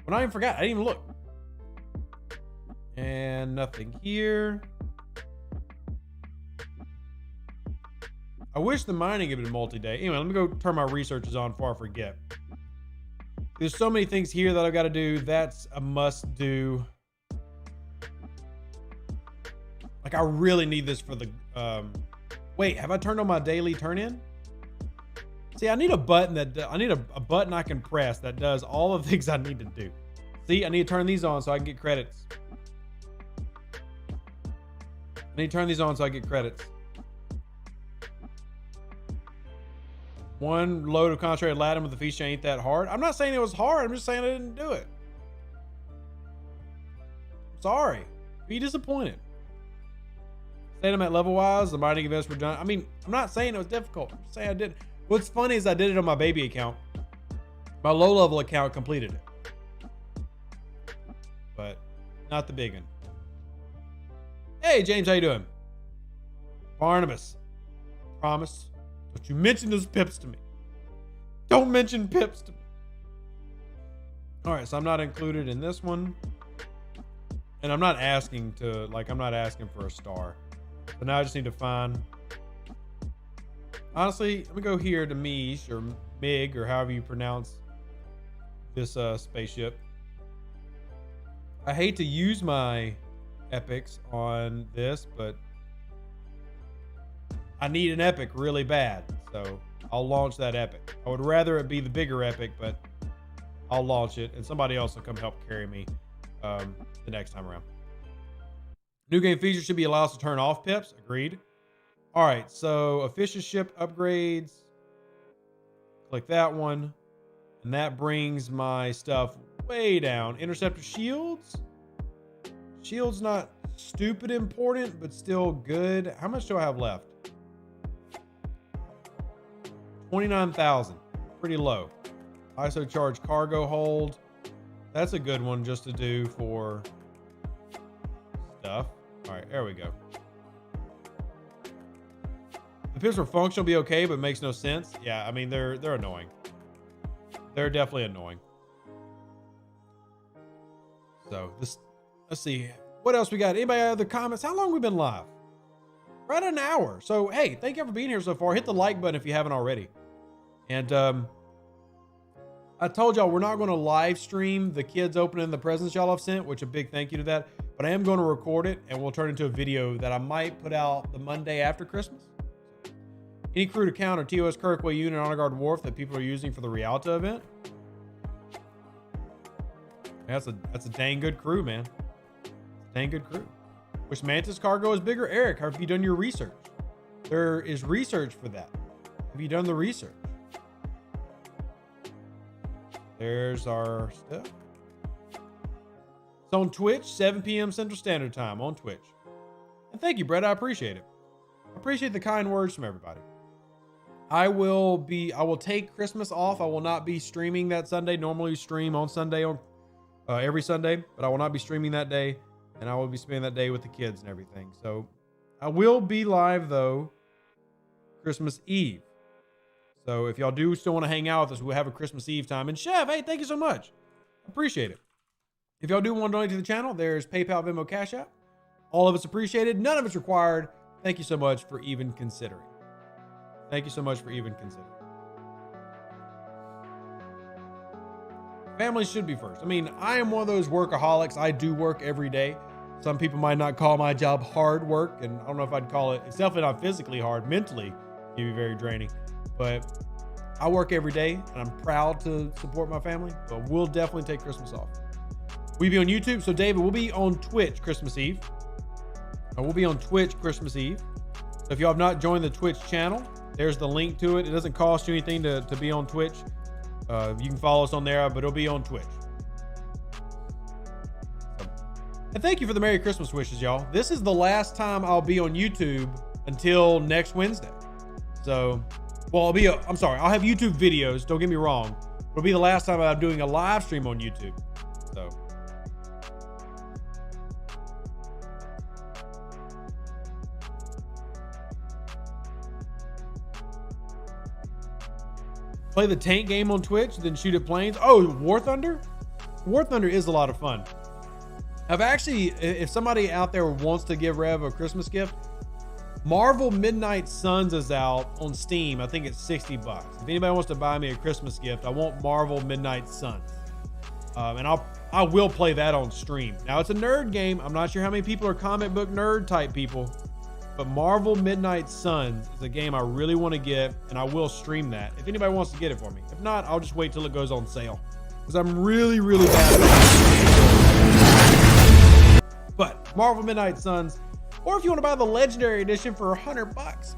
When I even forgot, I didn't even look. And nothing here. I wish the mining had been multi-day. Anyway, let me go turn my researches on before I forget. There's so many things here that I've got to do. That's a must do. Like, I really need this for the, wait, have I turned on my daily turn in? See, I need a button I need a button I can press that does all the things I need to do. See, I need to turn these on so I can get credits. I need to turn these on so I get credits. One load of concentrated Latinum with the feast ain't that hard. I'm not saying it was hard. I'm just saying I didn't do it. Sorry. Be disappointed. Saying I'm at level wise, the mining events were done. I mean, I'm not saying it was difficult. I'm just saying I did. What's funny is I did it on my baby account. My low level account completed it, but not the big one. Hey, James, how you doing? Barnabas, promise. Don't you mention those pips to me. Don't mention pips to me. All right, so I'm not included in this one. And I'm not asking to, like, I'm not asking for a star. So now I just need to find. Honestly, let me go here to Mish or Mig or however you pronounce this spaceship. I hate to use my epics on this, but I need an epic really bad, so I'll launch that epic. I would rather it be the bigger epic, but I'll launch it, and somebody else will come help carry me the next time around. New game features should be allowed us to turn off pips. Agreed. All right, so official ship upgrades. Click that one, and that brings my stuff way down. Interceptor shields. Shields not stupid important, but still good. How much do I have left? 29,000. Pretty low. ISO charge cargo hold. That's a good one just to do for stuff. All right, there we go. The pips for function will be okay, but makes no sense. Yeah, I mean, they're annoying. They're definitely annoying. So this, let's see. What else we got? Anybody have other comments? How long have we been live? Right an hour. So, hey, thank you for being here so far. Hit the like button if you haven't already. And I told y'all we're not going to live stream the kids opening the presents y'all have sent, which a big thank you to that. But I am going to record it, and we'll turn it into a video that I might put out the Monday after Christmas. Any crew to counter TOS Kirkway unit on Honor Guard Wharf that people are using for the Rialto event? That's a dang good crew, man. Dang good crew. Which Mantis cargo is bigger? Eric, have you done your research? There is research for that. Have you done the research? There's our stuff. It's on Twitch, 7 p.m. Central Standard Time on Twitch. And thank you, Brett. I appreciate it. I appreciate the kind words from everybody. I will take Christmas off. I will not be streaming that Sunday. Normally we stream on Sunday on every Sunday, but I will not be streaming that day. And I will be spending that day with the kids and everything. So I will be live though Christmas Eve. So if y'all do still want to hang out with us, we'll have a Christmas Eve time. And Chef, hey, thank you so much. Appreciate it. If y'all do want to donate to the channel, there's PayPal, Venmo, Cash App. All of it's appreciated. None of it's required. Thank you so much for even considering. Thank you so much for even considering. Family should be first. I mean, I am one of those workaholics. I do work every day. Some people might not call my job hard work, and I don't know if I'd call it, it's definitely not physically hard. Mentally, it can be very draining. But I work every day, and I'm proud to support my family, but we'll definitely take Christmas off. We'll be on YouTube. So David, we'll be on Twitch Christmas Eve. We'll be on Twitch Christmas Eve. So if y'all have not joined the Twitch channel, there's the link to it. It doesn't cost you anything to be on Twitch. You can follow us on there, but it'll be on Twitch. And thank you for the Merry Christmas wishes, y'all. This is the last time I'll be on YouTube until next Wednesday. So, well, I'm sorry, I'll have YouTube videos. Don't get me wrong. It'll be the last time I'm doing a live stream on YouTube. So. Play the tank game on Twitch, then shoot at planes. Oh, War Thunder? War Thunder is a lot of fun. I've actually, if somebody out there wants to give Rev a Christmas gift, Marvel Midnight Suns is out on Steam. I think it's $60. If anybody wants to buy me a Christmas gift, I want Marvel Midnight Suns. And I will play that on stream. Now, it's a nerd game. I'm not sure how many people are comic book nerd type people, but Marvel Midnight Suns is a game I really want to get, and I will stream that if anybody wants to get it for me. If not, I'll just wait till it goes on sale, because I'm really, really bad at it. But Marvel Midnight Suns, or if you want to buy the Legendary Edition for $100.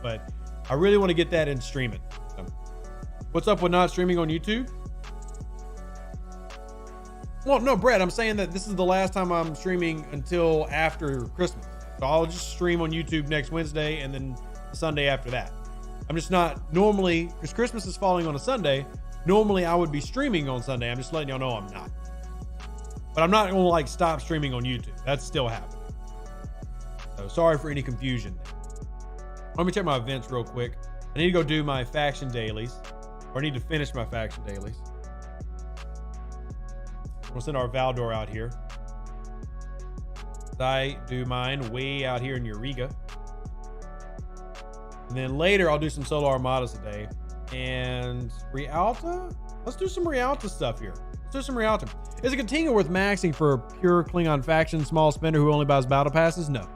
But I really want to get that and stream it. So, what's up with not streaming on YouTube? Well, no, Brett, I'm saying that this is the last time I'm streaming until after Christmas. So I'll just stream on YouTube next Wednesday and then Sunday after that. I'm just not normally, because Christmas is falling on a Sunday. Normally I would be streaming on Sunday. I'm just letting y'all know I'm not. But I'm not going to like stop streaming on YouTube. That's still happening. So sorry for any confusion. Let me check my events real quick. I need to go do my faction dailies. Or I need to finish my faction dailies. We'll send our Valdor out here. I do mine way out here in Eureka. And then later I'll do some solo Armadas today. And Rialto? Let's do some Rialto stuff here. Let's do some Rialto. Is a Katinga worth maxing for a pure Klingon faction small spender who only buys battle passes? No.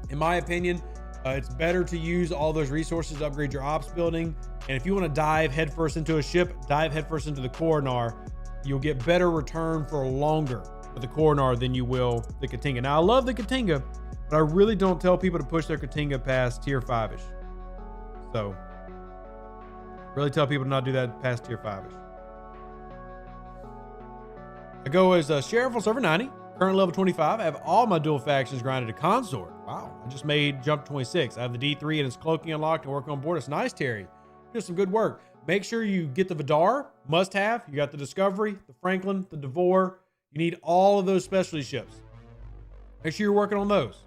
In my opinion, it's better to use all those resources to upgrade your ops building. And if you want to dive headfirst into a ship, dive headfirst into the Coronar. You'll get better return for longer with the Coronar than you will the Katinga. Now, I love the Katinga, but I really don't tell people to push their Katinga past tier 5-ish. So, really tell people to not do that past tier 5-ish. I go as a Sheriff on server 90, current level 25. I have all my dual factions grinded to Consort. Wow, I just made jump to 26. I have the D3 and its Cloaking unlocked and working on board. It's nice, Terry. Did some good work. Make sure you get the Vidar, must have. You got the Discovery, the Franklin, the Devore. You need all of those specialty ships. Make sure you're working on those.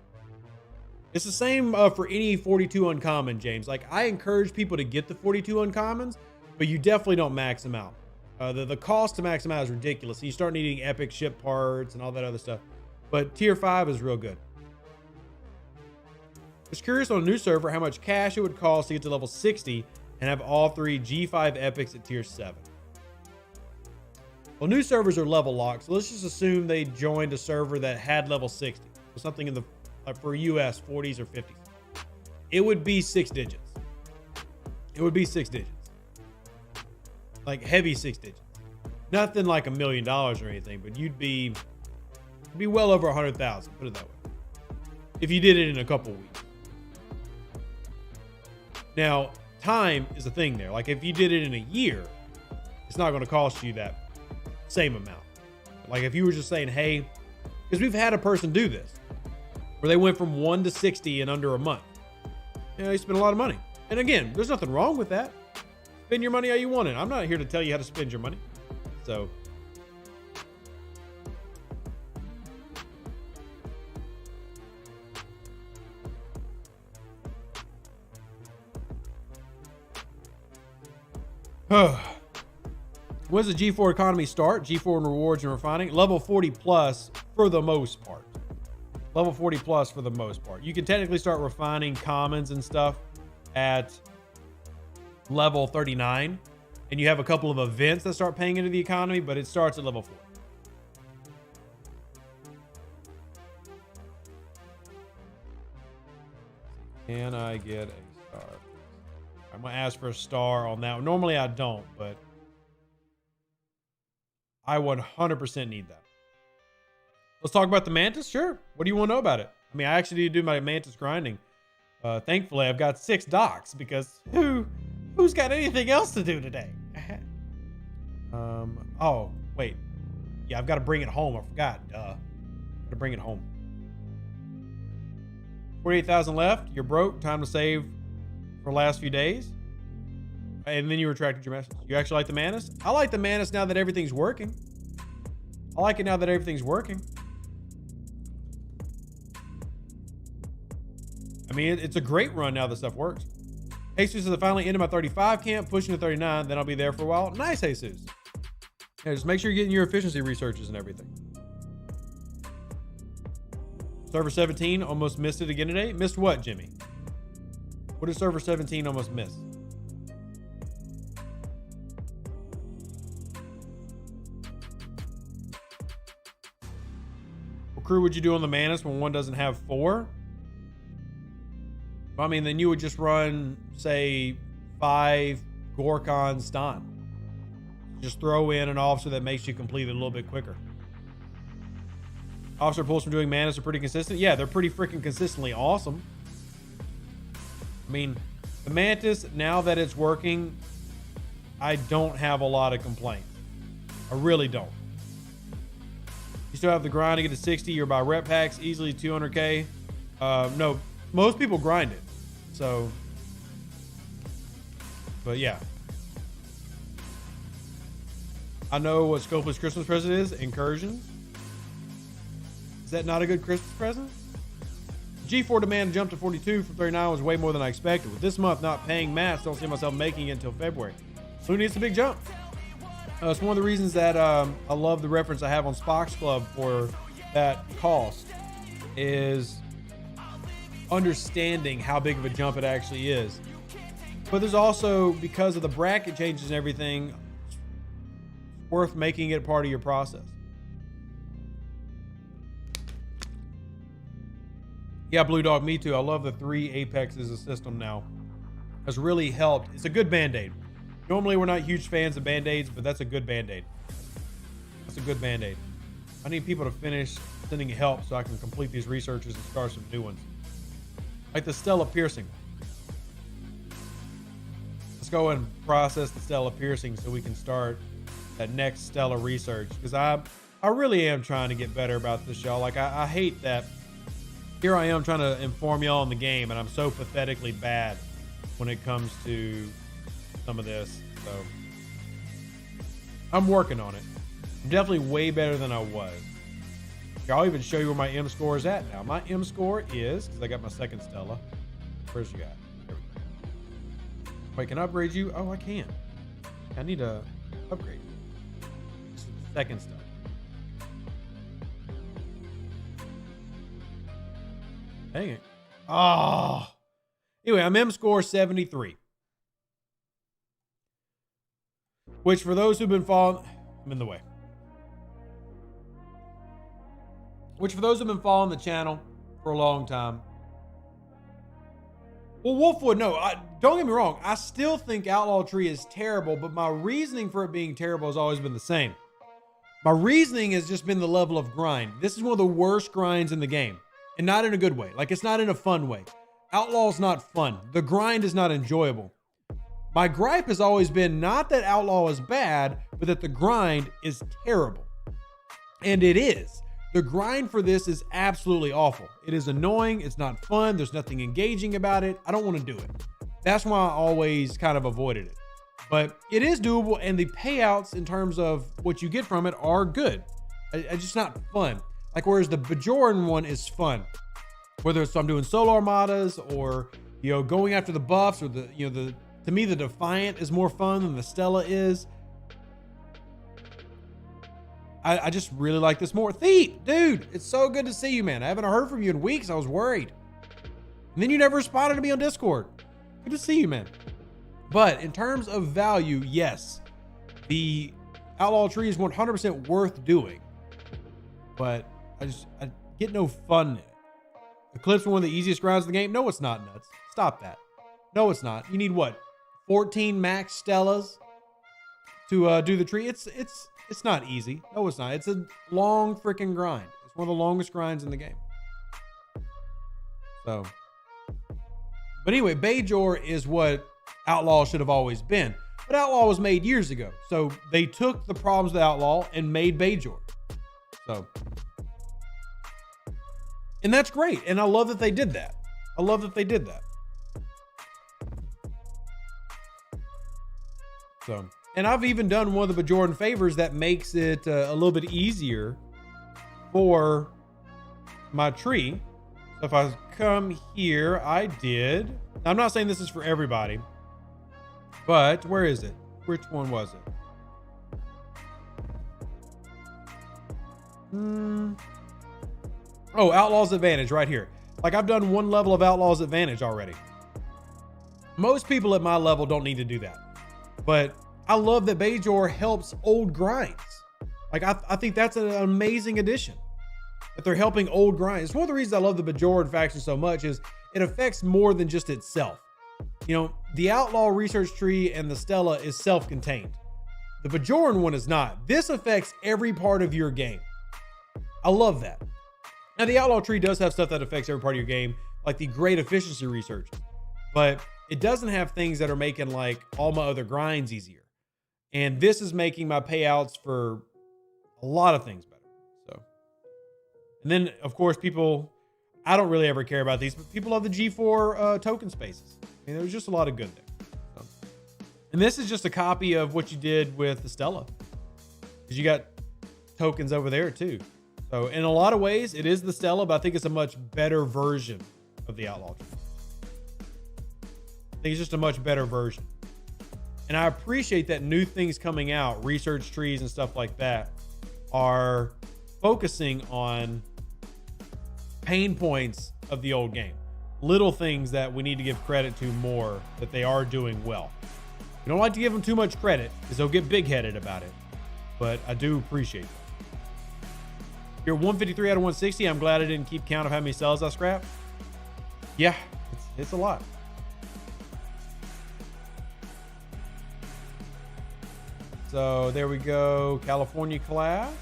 It's the same for any 42 uncommon, James. Like, I encourage people to get the 42 uncommons, but you definitely don't max them out. The cost to max them out is ridiculous. So you start needing epic ship parts and all that other stuff. But tier 5 is real good. Just curious on a new server how much cash it would cost to get to level 60 and have all 3 G5 epics at tier 7. Well, new servers are level locked, so let's just assume they joined a server that had level 60, or something in the for US 40s or 50s. It would be 6 digits. It would be 6 digits, like heavy 6 digits. Nothing like $1 million or anything, but you'd be well over 100,000. Put it that way. If you did it in a couple weeks. Now, time is a thing there. Like if you did it in a year, it's not going to cost you that same amount. Like if you were just saying, hey, because we've had a person do this where they went from 1 to 60 in under a month. You know, you spent a lot of money. And again, there's nothing wrong with that. Spend your money how you want it. I'm not here to tell you how to spend your money. So when does the G4 economy start? G4 and rewards and refining. Level 40 plus for the most part. Level 40 plus for the most part. You can technically start refining commons and stuff at level 39. And you have a couple of events that start paying into the economy, but it starts at level 4. Can I get a star? I'm going to ask for a star on that. Normally I don't, but I 100% need that. Let's talk about the Mantis. Sure. What do you want to know about it? I mean, I actually need to do my Mantis grinding. Thankfully, I've got 6 docks because who's got anything else to do today? Oh, wait. Yeah, I've got to bring it home. I forgot. Got to bring it home. 48,000 left. You're broke. Time to save for the last few days. And then you retracted your message. You actually like the Mantis? I like the Mantis now that everything's working. I like it now that everything's working. I mean, it's a great run now that stuff works. Jesus says, I finally ended my 35 camp, pushing to 39. Then I'll be there for a while. Nice, Jesus. Yeah, just make sure you're getting your efficiency researches and everything. Server 17 almost missed it again today. Missed what, Jimmy? What did server 17 almost miss? What crew would you do on the Mantis when one doesn't have 4? I mean, then you would just run, say, 5 Gorkon stun. Just throw in an officer that makes you complete it a little bit quicker. Officer pulls from doing Mantis are pretty consistent. Yeah, they're pretty freaking consistently awesome. I mean, the Mantis, now that it's working, I don't have a lot of complaints. I really don't. You still have the grind to get to 60. You're by rep packs, easily 200K. No, most people grind it. So, but yeah. I know what Scopeless Christmas present is. Incursions. Is that not a good Christmas present? G4 demand jumped to 42 from 39 was way more than I expected. With this month not paying mats, don't see myself making it until February. So who needs a big jump? It's one of the reasons that I love the reference I have on Spock's Club for that cost is understanding how big of a jump it actually is. But there's also, because of the bracket changes and everything, it's worth making it part of your process. Yeah, Blue Dog, me too. I love the 3 Apex as a system now. Has really helped. It's a good Band-Aid. Normally, we're not huge fans of Band-Aids, but that's a good Band-Aid. That's a good Band-Aid. I need people to finish sending help so I can complete these researches and start some new ones. Like the Stella piercing. Let's go and process the Stella piercing so we can start that next Stella research. Because I really am trying to get better about this, y'all. Like, I hate that here I am trying to inform y'all on the game, and I'm so pathetically bad when it comes to some of this. So I'm working on it. I'm definitely way better than I was. I'll even show you where my M score is at now. My M score is, because I got my second Stella. Where's you at? There we go. Wait, can I upgrade you? Oh, I can. I need to upgrade you. This is the second Stella. Dang it. Oh. Anyway, I'm M score 73. Which, for those who've been following, I'm in the way. Which, for those who've been following the channel for a long time. Well, Wolfwood, no, don't get me wrong. I still think Outlaw Tree is terrible, but my reasoning for it being terrible has always been the same. My reasoning has just been the level of grind. This is one of the worst grinds in the game. And not in a good way. Like, it's not in a fun way. Outlaw's not fun. The grind is not enjoyable. My gripe has always been not that Outlaw is bad, but that the grind is terrible. And it is. The grind for this is absolutely awful. It is annoying. It's not fun. There's nothing engaging about it. I don't want to do it. That's why I always kind of avoided it. But it is doable, and the payouts in terms of what you get from it are good. It's just not fun. Like, whereas the Bajoran one is fun, whether it's I'm doing solo armadas or, you know, going after the buffs, or the, you know, to me, the Defiant is more fun than the Stella is. I just really like this more. Thief, dude, it's so good to see you, man. I haven't heard from you in weeks. I was worried. And then you never responded to me on Discord. Good to see you, man. But in terms of value, yes, the Outlaw Tree is 100% worth doing. But I get no fun in it. Eclipse one of the easiest grinds in the game. No, it's not, nuts. Stop that. No, it's not. You need what? 14 max Stellas to do the tree. It's not easy. No, it's not. It's a long freaking grind. It's one of the longest grinds in the game. So, but anyway, Bajor is what Outlaw should have always been. But Outlaw was made years ago. So they took the problems of Outlaw and made Bajor. So, and that's great. And I love that they did that. I love that they did that. So, and I've even done one of the Bajoran favors that makes it a little bit easier for my tree. So if I come here, I did. Now, I'm not saying this is for everybody, but where is it? Which one was it? Oh, Outlaw's Advantage right here. Like, I've done one level of Outlaw's Advantage already. Most people at my level don't need to do that. But I love that Bajor helps old grinds. Like, I think that's an amazing addition. That they're helping old grinds. One of the reasons I love the Bajoran faction so much is it affects more than just itself. You know, the Outlaw research tree and the Stella is self-contained. The Bajoran one is not. This affects every part of your game. I love that. Now, the Outlaw tree does have stuff that affects every part of your game, like the great efficiency research, but it doesn't have things that are making like all my other grinds easier. And this is making my payouts for a lot of things better. So, and then of course, I don't really ever care about these, but people love the G4 token spaces. I mean, there's just a lot of good there. So, and this is just a copy of what you did with the Stella, because you got tokens over there too. So in a lot of ways, it is the Stella, but I think it's a much better version of the Outlaw tree. I think it's just a much better version. And I appreciate that new things coming out, research trees and stuff like that, are focusing on pain points of the old game. Little things that we need to give credit to more, that they are doing well. We don't like to give them too much credit because they'll get big-headed about it, but I do appreciate it. You're 153 out of 160. I'm glad I didn't keep count of how many cells I scrapped. Yeah, it's a lot. So there we go. California class.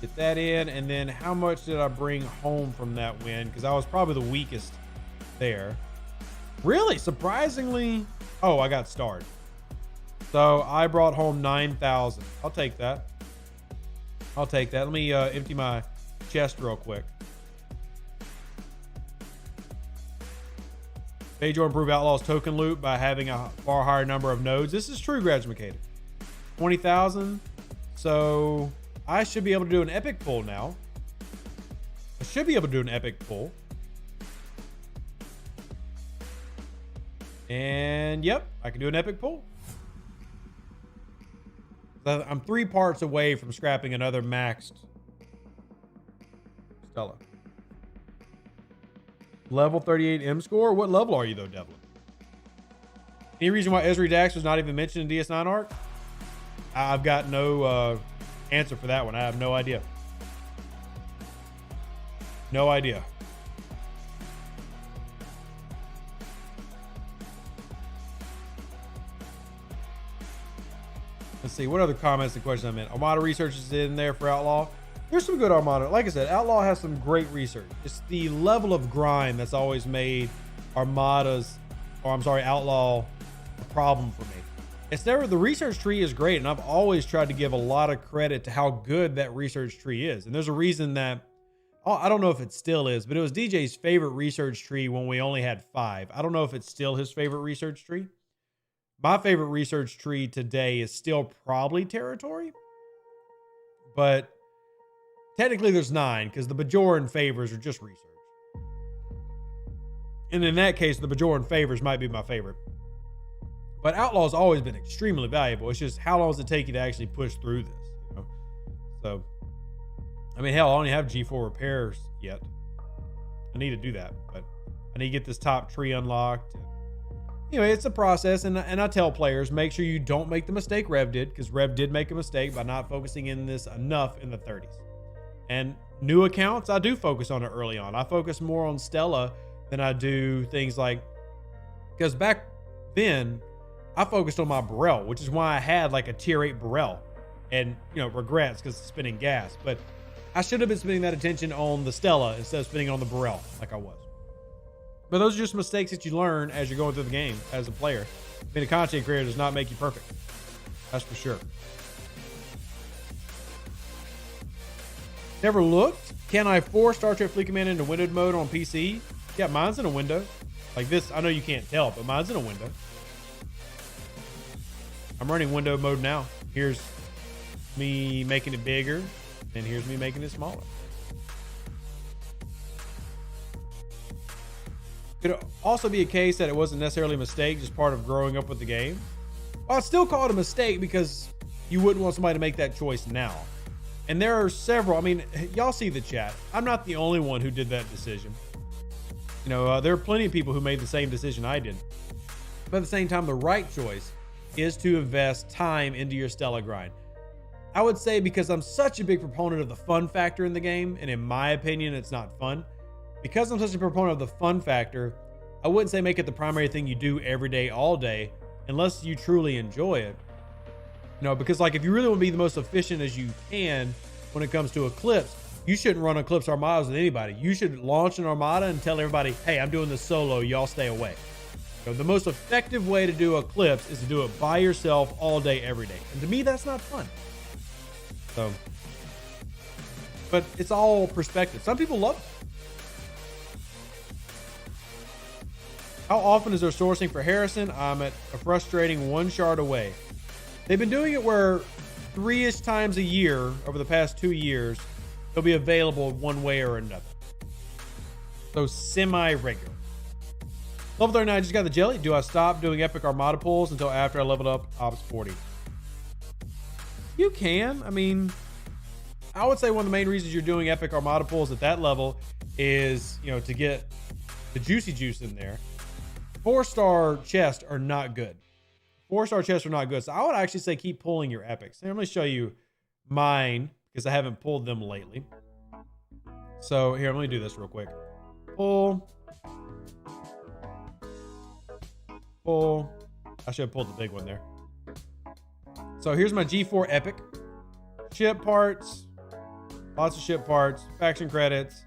Get that in. And then how much did I bring home from that win? Because I was probably the weakest there. Really? Surprisingly. Oh, I got starred. So I brought home 9,000. I'll take that. I'll take that. Let me empty my chest real quick. Bajor improve Outlaw's token loot by having a far higher number of nodes. This is true, Graduated. 20,000. So I should be able to do an epic pull now. I should be able to do an epic pull. And yep, I can do an epic pull. I'm 3 parts away from scrapping another maxed Stella. Level 38 M score? What level are you though, Devlin? Any reason why Ezri Dax was not even mentioned in DS9 Arc? I've got no answer for that one. I have no idea. No idea. Let's see, what other comments and questions I meant? Armada research is in there for Outlaw. There's some good Armada. Like I said, Outlaw has some great research. It's the level of grind that's always made Outlaw a problem for me. It's never, the research tree is great, and I've always tried to give a lot of credit to how good that research tree is. And there's a reason that, I don't know if it still is, but it was DJ's favorite research tree when we only had 5. I don't know if it's still his favorite research tree. My favorite research tree today is still probably territory, but technically there's 9 because the Bajoran favors are just research. And in that case, the Bajoran favors might be my favorite. But Outlaw's always been extremely valuable. It's just how long does it take you to actually push through this? You know? So, I mean, hell, I only have G4 repairs yet. I need to do that, but I need to get this top tree unlocked. Anyway, it's a process, and I tell players, make sure you don't make the mistake Rev did, because Rev did make a mistake by not focusing in this enough in the 30s. And new accounts, I do focus on it early on. I focus more on Stella than I do things like, because back then, I focused on my Burrell, which is why I had like a tier 8 Burrell, and regrets because it's spinning gas. But I should have been spending that attention on the Stella instead of spending on the Burrell like I was. But those are just mistakes that you learn as you're going through the game as a player. Being a content creator does not make you perfect. That's for sure. Never looked. Can I force Star Trek Fleet Command into windowed mode on PC? Yeah, mine's in a window. Like this, I know you can't tell, but mine's in a window. I'm running window mode now. Here's me making it bigger, and here's me making it smaller. Could also be a case that it wasn't necessarily a mistake, just part of growing up with the game. I'd still call it a mistake because you wouldn't want somebody to make that choice now. And there are several, I mean, y'all see the chat. I'm not the only one who did that decision. You know, there are plenty of people who made the same decision I did. But at the same time, the right choice is to invest time into your Stella grind. I would say because I'm such a big proponent of the fun factor in the game, and in my opinion, it's not fun. Because I'm such a proponent of the fun factor, I wouldn't say make it the primary thing you do every day, all day, unless you truly enjoy it. You know, because like if you really want to be the most efficient as you can when it comes to Eclipse, you shouldn't run Eclipse Armadas with anybody. You should launch an Armada and tell everybody, hey, I'm doing this solo, y'all stay away. You know, the most effective way to do Eclipse is to do it by yourself all day, every day. And to me, that's not fun. So, but it's all perspective. Some people love it. How often is there sourcing for Harrison? I'm at a frustrating 1 shard away. They've been doing it where 3-ish times a year over the past 2 years, they'll be available one way or another. So semi-regular. Level 39, just got the jelly. Do I stop doing epic Armada pulls until after I leveled up Ops 40? You can. I mean, I would say one of the main reasons you're doing epic Armada pulls at that level is, you know, to get the juicy juice in there. 4-star chests are not good. 4-star chests are not good. So I would actually say keep pulling your epics. Here, let me show you mine because I haven't pulled them lately. So here, let me do this real quick. Pull. Pull. I should have pulled the big one there. So here's my G4 epic. Ship parts. Lots of ship parts. Faction credits.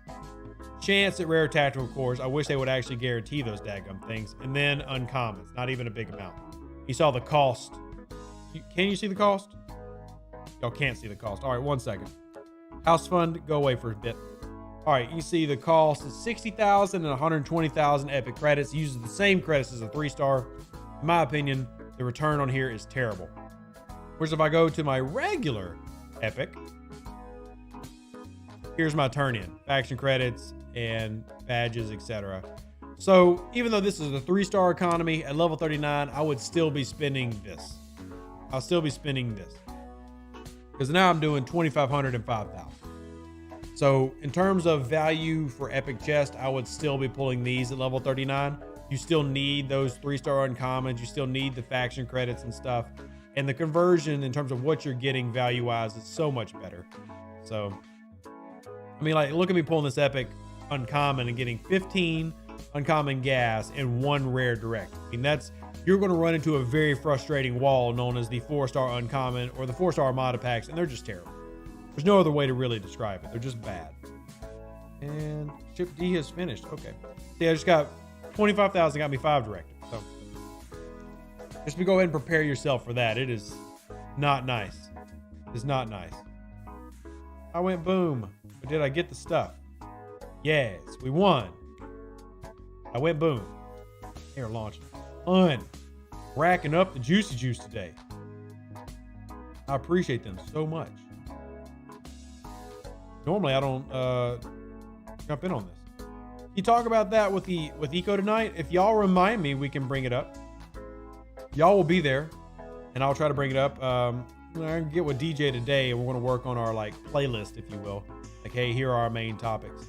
Chance at rare tactical cores. I wish they would actually guarantee those daggum things. And then uncommons. Not even a big amount. You saw the cost. Can you see the cost? Y'all can't see the cost. All right, 1 second. House fund, go away for a bit. All right, you see the cost is 60,000 and 120,000 epic credits. It uses the same credits as a 3-star. In my opinion, the return on here is terrible. Whereas if I go to my regular epic, here's my turn in. Faction credits and badges, etc. So even though this is a 3-star economy at level 39, I would still be spending this. I'll still be spending this. Because now I'm doing 2,500 and 5,000. So in terms of value for epic chest, I would still be pulling these at level 39. You still need those 3-star uncommons. You still need the faction credits and stuff. And the conversion in terms of what you're getting value-wise is so much better. So, I mean, like, look at me pulling this epic uncommon and getting 15 uncommon gas and 1 rare direct. I mean, you're going to run into a very frustrating wall known as the 4-star uncommon or the 4-star Armada packs, and they're just terrible. There's no other way to really describe it. They're just bad. And ship D has finished. Okay. See, I just got 25,000, got me 5 directed. So just go ahead and prepare yourself for that. It is not nice. It's not nice. I went boom. But did I get the stuff? Yes, we won. I went boom. Here, launching. Racking up the juicy juice today. I appreciate them so much. Normally I don't jump in on this. You talk about that with Eco tonight. If y'all remind me, we can bring it up. Y'all will be there, and I'll try to bring it up. I'm gonna get with DJ today, and we're gonna work on our like playlist, if you will. Like, hey, here are our main topics.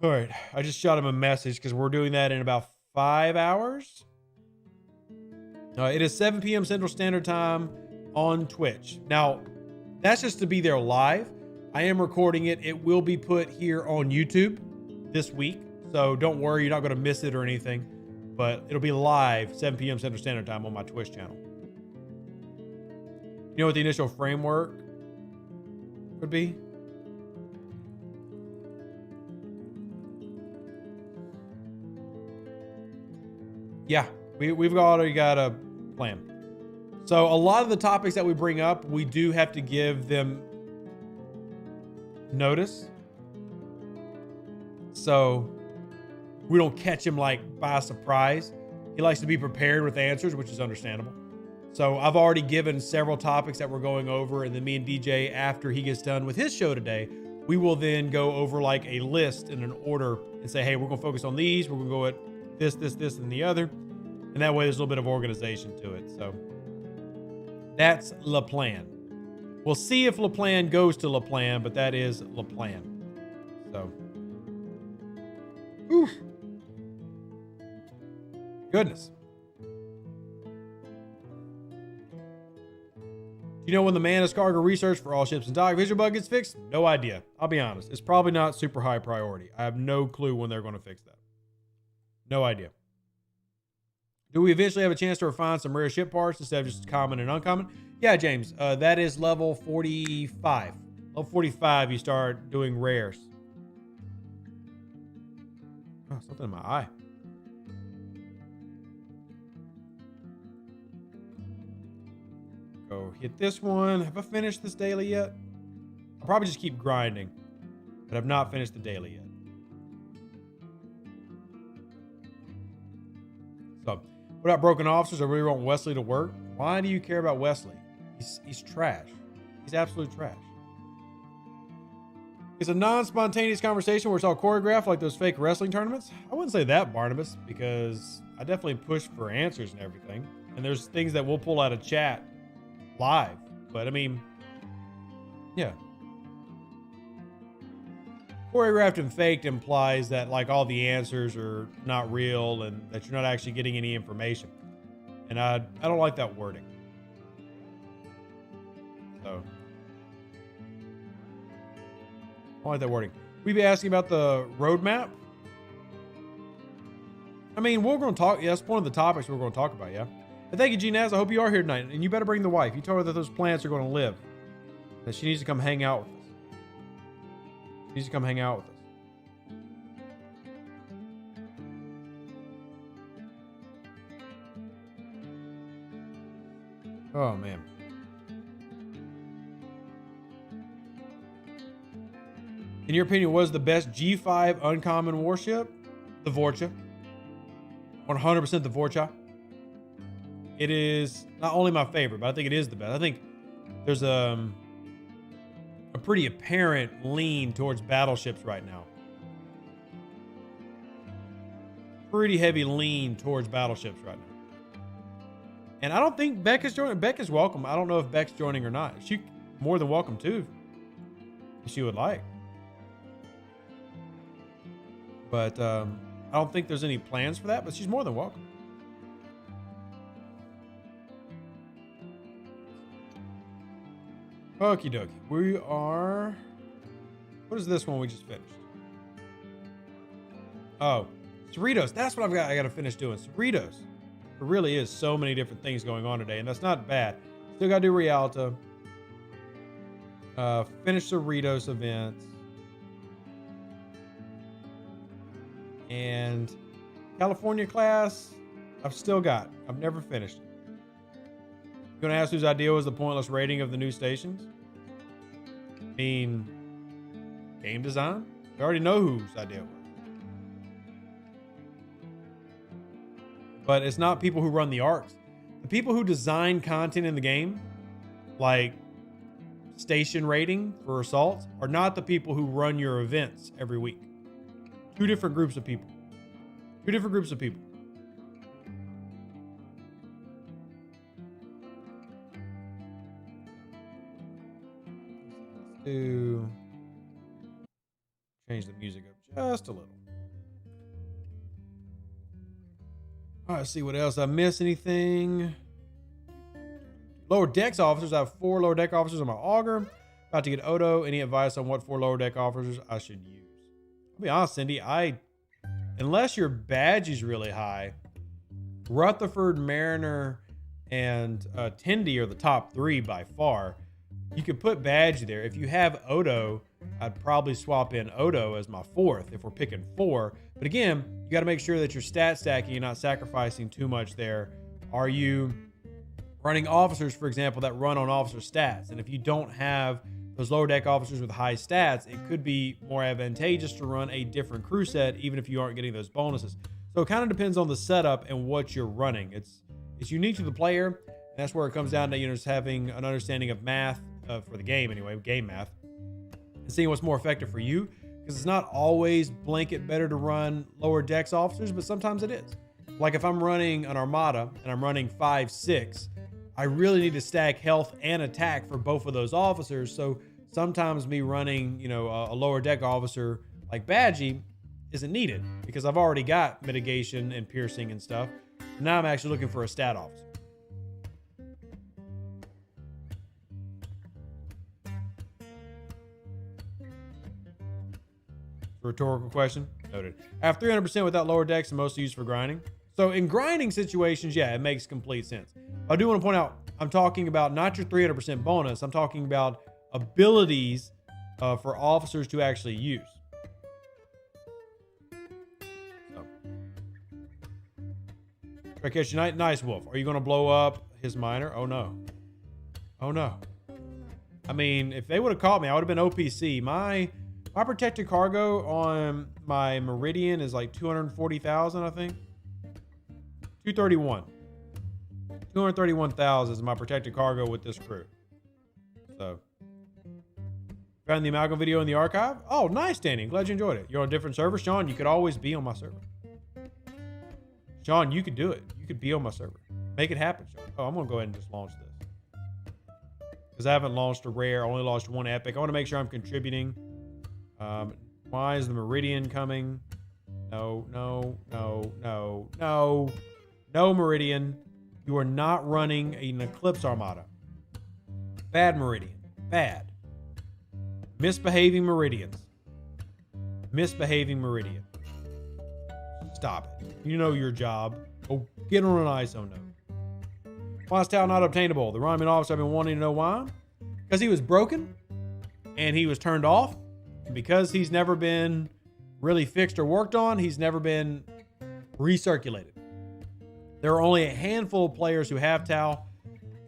All right, I just shot him a message because we're doing that in about 5 hours. It is 7 p.m. Central Standard Time on Twitch. Now, that's just to be there live. I am recording it. It will be put here on YouTube this week. So don't worry, you're not going to miss it or anything. But it'll be live 7 p.m. Central Standard Time on my Twitch channel. You know what the initial framework would be? Yeah, we've already got a plan. So a lot of the topics that we bring up, we do have to give them notice. So we don't catch him like by surprise. He likes to be prepared with answers, which is understandable. So I've already given several topics that we're going over, and then me and DJ, after he gets done with his show today, we will then go over like a list in an order and say, hey, we're gonna focus on these, we're gonna go at this, and the other. And that way there's a little bit of organization to it. So that's Le Plan. We'll see if Le Plan goes to Le Plan, but that is Le Plan. So, oof. Goodness. Do you know when the Mantis cargo research for all ships and dock visual bug gets fixed? No idea. I'll be honest. It's probably not super high priority. I have no clue when they're going to fix that. No idea. Do we eventually have a chance to refine some rare ship parts instead of just common and uncommon? Yeah, James. That is level 45. Level 45, you start doing rares. Oh, something in my eye. Go hit this one. Have I finished this daily yet? I'll probably just keep grinding, but I've not finished the daily yet. So, what about broken officers? I really want Wesley to work. Why do you care about Wesley? He's trash. He's absolute trash. It's a non-spontaneous conversation where it's all choreographed like those fake wrestling tournaments. I wouldn't say that, Barnabas, because I definitely push for answers and everything. And there's things that we'll pull out of chat live. But I mean, yeah. Choreographed and faked implies that like all the answers are not real and that you're not actually getting any information. And I don't like that wording. So I don't like that wording. We'd be asking about the roadmap. I mean, we're going to talk. Yeah, that's one of the topics we're going to talk about. Yeah. But thank you, G-Naz. I hope you are here tonight. And you better bring the wife. You told her that those plants are going to live. That she needs to come hang out with us. She needs to come hang out with us. Oh, man. In your opinion, what is the best G5 uncommon warship? The Vorcha. 100% the Vorcha. It is not only my favorite, but I think it is the best. I think there's a pretty apparent lean towards battleships right now. Pretty heavy lean towards battleships right now. And I don't think Beck is joining. Beck is welcome. I don't know if Beck's joining or not. She more than welcome too, if she would like. But I don't think there's any plans for that, but she's more than welcome. Okie dokie. We are... What is this one we just finished? Oh, Cerritos. That's what I got to finish doing. Cerritos. There really is so many different things going on today, and that's not bad. Still got to do Rialto. Finish Cerritos events. And California class, I've still got. I've never finished it. You're going to ask whose idea was the pointless rating of the new stations? I mean, game design? We already know whose idea it was. But it's not people who run the arcs. The people who design content in the game, like station rating for assaults, are not the people who run your events every week. Two different groups of people. Two different groups of people. To change the music up just a little. All right, let's see what else. I miss anything? Lower decks officers. I have 4 lower deck officers on my Auger. About to get Odo. Any advice on what 4 lower deck officers I should use? I'll be honest, Cindy. Unless your badge is really high, Rutherford, Mariner, and Tendy are the top 3 by far. You could put badge there. If you have Odo, I'd probably swap in Odo as my 4th if we're picking 4. But again, you got to make sure that you're stat stacking and not sacrificing too much there. Are you running officers, for example, that run on officer stats? And if you don't have those lower deck officers with high stats, it could be more advantageous to run a different crew set, even if you aren't getting those bonuses. So it kind of depends on the setup and what you're running. It's unique to the player. that's where it comes down to, you know, just having an understanding of math for the game anyway, game math, and seeing what's more effective for you. Because it's not always blanket better to run lower decks officers, but sometimes it is. Like if I'm running an Armada and I'm running 5-6, I really need to stack health and attack for both of those officers. So sometimes me running, you know, a lower deck officer like Badgie isn't needed because I've already got mitigation and piercing and stuff. Now I'm actually looking for a stat officer. Rhetorical question. Noted. I have 300% without lower decks and mostly used for grinding. So in grinding situations, yeah, it makes complete sense. I do want to point out, I'm talking about not your 300% bonus. I'm talking about abilities for officers to actually use. So. Rakesh Unite, nice Wolf. Are you going to blow up his miner? Oh no. Oh no. I mean, if they would have caught me, I would have been OPC. My protected cargo on my Meridian is like 240,000, I think. 231. 231,000 is my protected cargo with this crew. So, found the Amalgam video in the archive. Oh, nice, Danny. Glad you enjoyed it. You're on a different server. Sean, you could always be on my server. Sean, you could do it. You could be on my server. Make it happen, Sean. Oh, I'm going to go ahead and just launch this. Because I haven't launched a rare. I only launched one epic. I want to make sure I'm contributing. Why is the Meridian coming? No, no, no, no, no. No, Meridian. You are not running an Eclipse Armada. Bad Meridian. Bad. Misbehaving Meridians. Misbehaving Meridian. Stop it. You know your job. Go get on an ISO node. Why is Tau not obtainable? The rhyming officer, I've been wanting to know why. Because he was broken and he was turned off. And because he's never been really fixed or worked on, he's never been recirculated. There are only a handful of players who have Tau,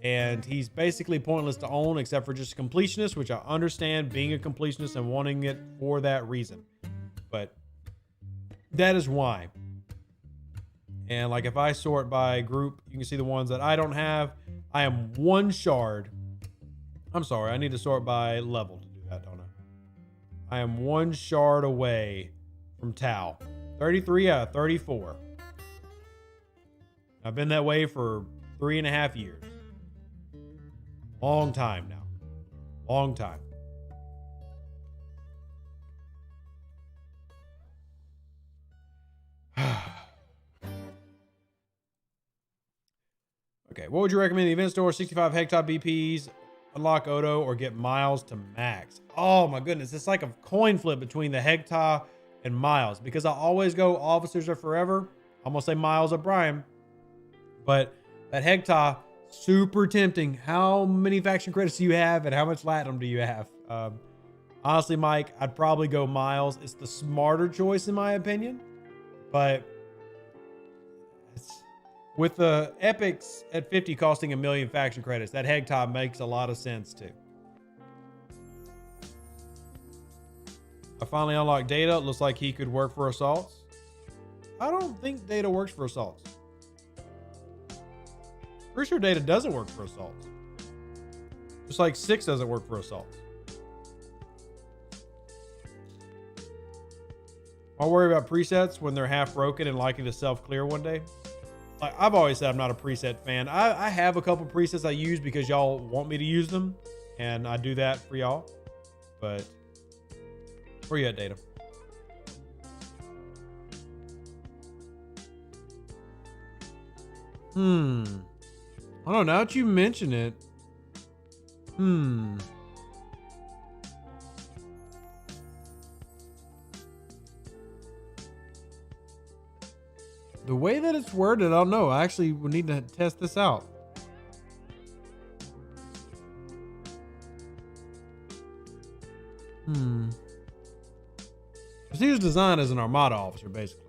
and he's basically pointless to own except for just a completionist, which I understand being a completionist and wanting it for that reason. But that is why. And like if I sort by group, you can see the ones that I don't have. I am one shard. I'm sorry, I need to sort by level to do that, don't I? I am one shard away from Tau. 33 out of 34. I've been that way for 3.5 years. Long time now. Long time. Okay, what would you recommend? The event store, 65 hectare BPs, unlock Odo, or get miles to max? Oh my goodness, it's like a coin flip between the hectare and miles because I always go officers are forever. I'm gonna say miles of Brian, but that hectare, super tempting. How many faction credits do you have and how much Latinum do you have? Honestly, Mike, I'd probably go miles. It's the smarter choice in my opinion, but with the epics at 50 costing 1 million faction credits, that hectare makes a lot of sense too. I finally unlocked Data. It looks like he could work for assaults. I don't think Data works for assaults. Pretty sure Data doesn't work for assaults. Just like 6 doesn't work for assaults. I worry about presets when they're half broken and likely to self-clear one day. Like I've always said, I'm not a preset fan. I have a couple presets I use because y'all want me to use them, and I do that for y'all. But where you at, Data? I don't know. Now that you mention it, the way that it's worded, I don't know. I actually would need to test this out. He was designed as an Armada officer, basically.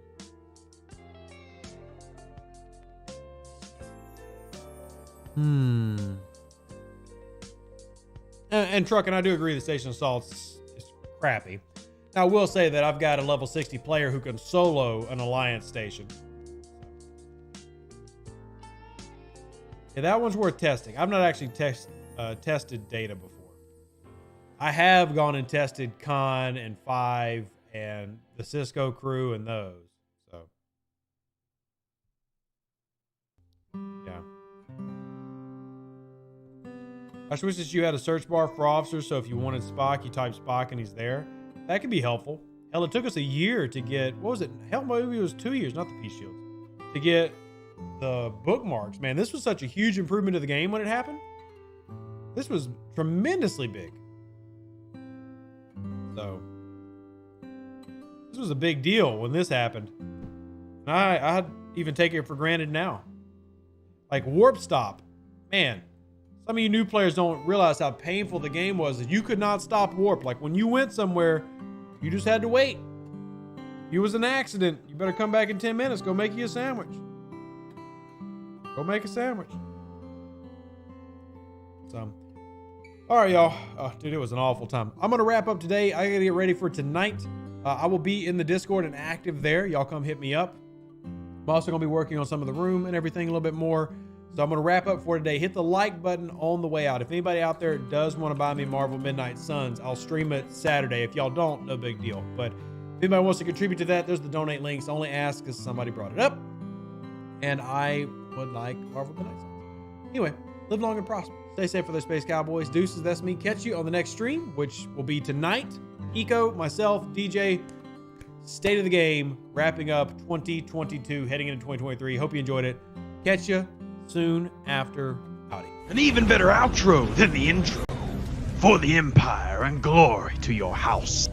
And Truck, and I do agree the Station Assault's is crappy. Now, I will say that I've got a level 60 player who can solo an Alliance station. Yeah, that one's worth testing. I've not actually tested data before. I have gone and tested Con and 5 and the Cisco crew and those. So, yeah. I just wish that you had a search bar for officers, so if you wanted Spock, you type Spock and he's there. That could be helpful. Hell, it took us a year to get, what was it? Hell, maybe it was 2 years, not the peace shields, to get the bookmarks. Man, this was such a huge improvement to the game when it happened. This was tremendously big. So, this was a big deal when this happened. And I even take it for granted now. Like warp stop. Man, some of you new players don't realize how painful the game was. That you could not stop warp. Like when you went somewhere, you just had to wait. If it was an accident, you better come back in 10 minutes. Go make you a sandwich. Go make a sandwich. So, all right, y'all. Oh, dude, it was an awful time. I'm going to wrap up today. I got to get ready for tonight. I will be in the Discord and active there. Y'all come hit me up. I'm also going to be working on some of the room and everything a little bit more. So I'm going to wrap up for today. Hit the like button on the way out. If anybody out there does want to buy me Marvel Midnight Suns, I'll stream it Saturday. If y'all don't, no big deal. But if anybody wants to contribute to that, there's the donate links. Only ask because somebody brought it up. And I would like Marvel Midnight Suns. Anyway, live long and prosper. Stay safe for the Space Cowboys. Deuces, that's me. Catch you on the next stream, which will be tonight. Eco, myself, DJ, State of the Game, wrapping up 2022, heading into 2023. Hope you enjoyed it. Catch you soon after outing. An even better outro than the intro. For the Empire and glory to your house.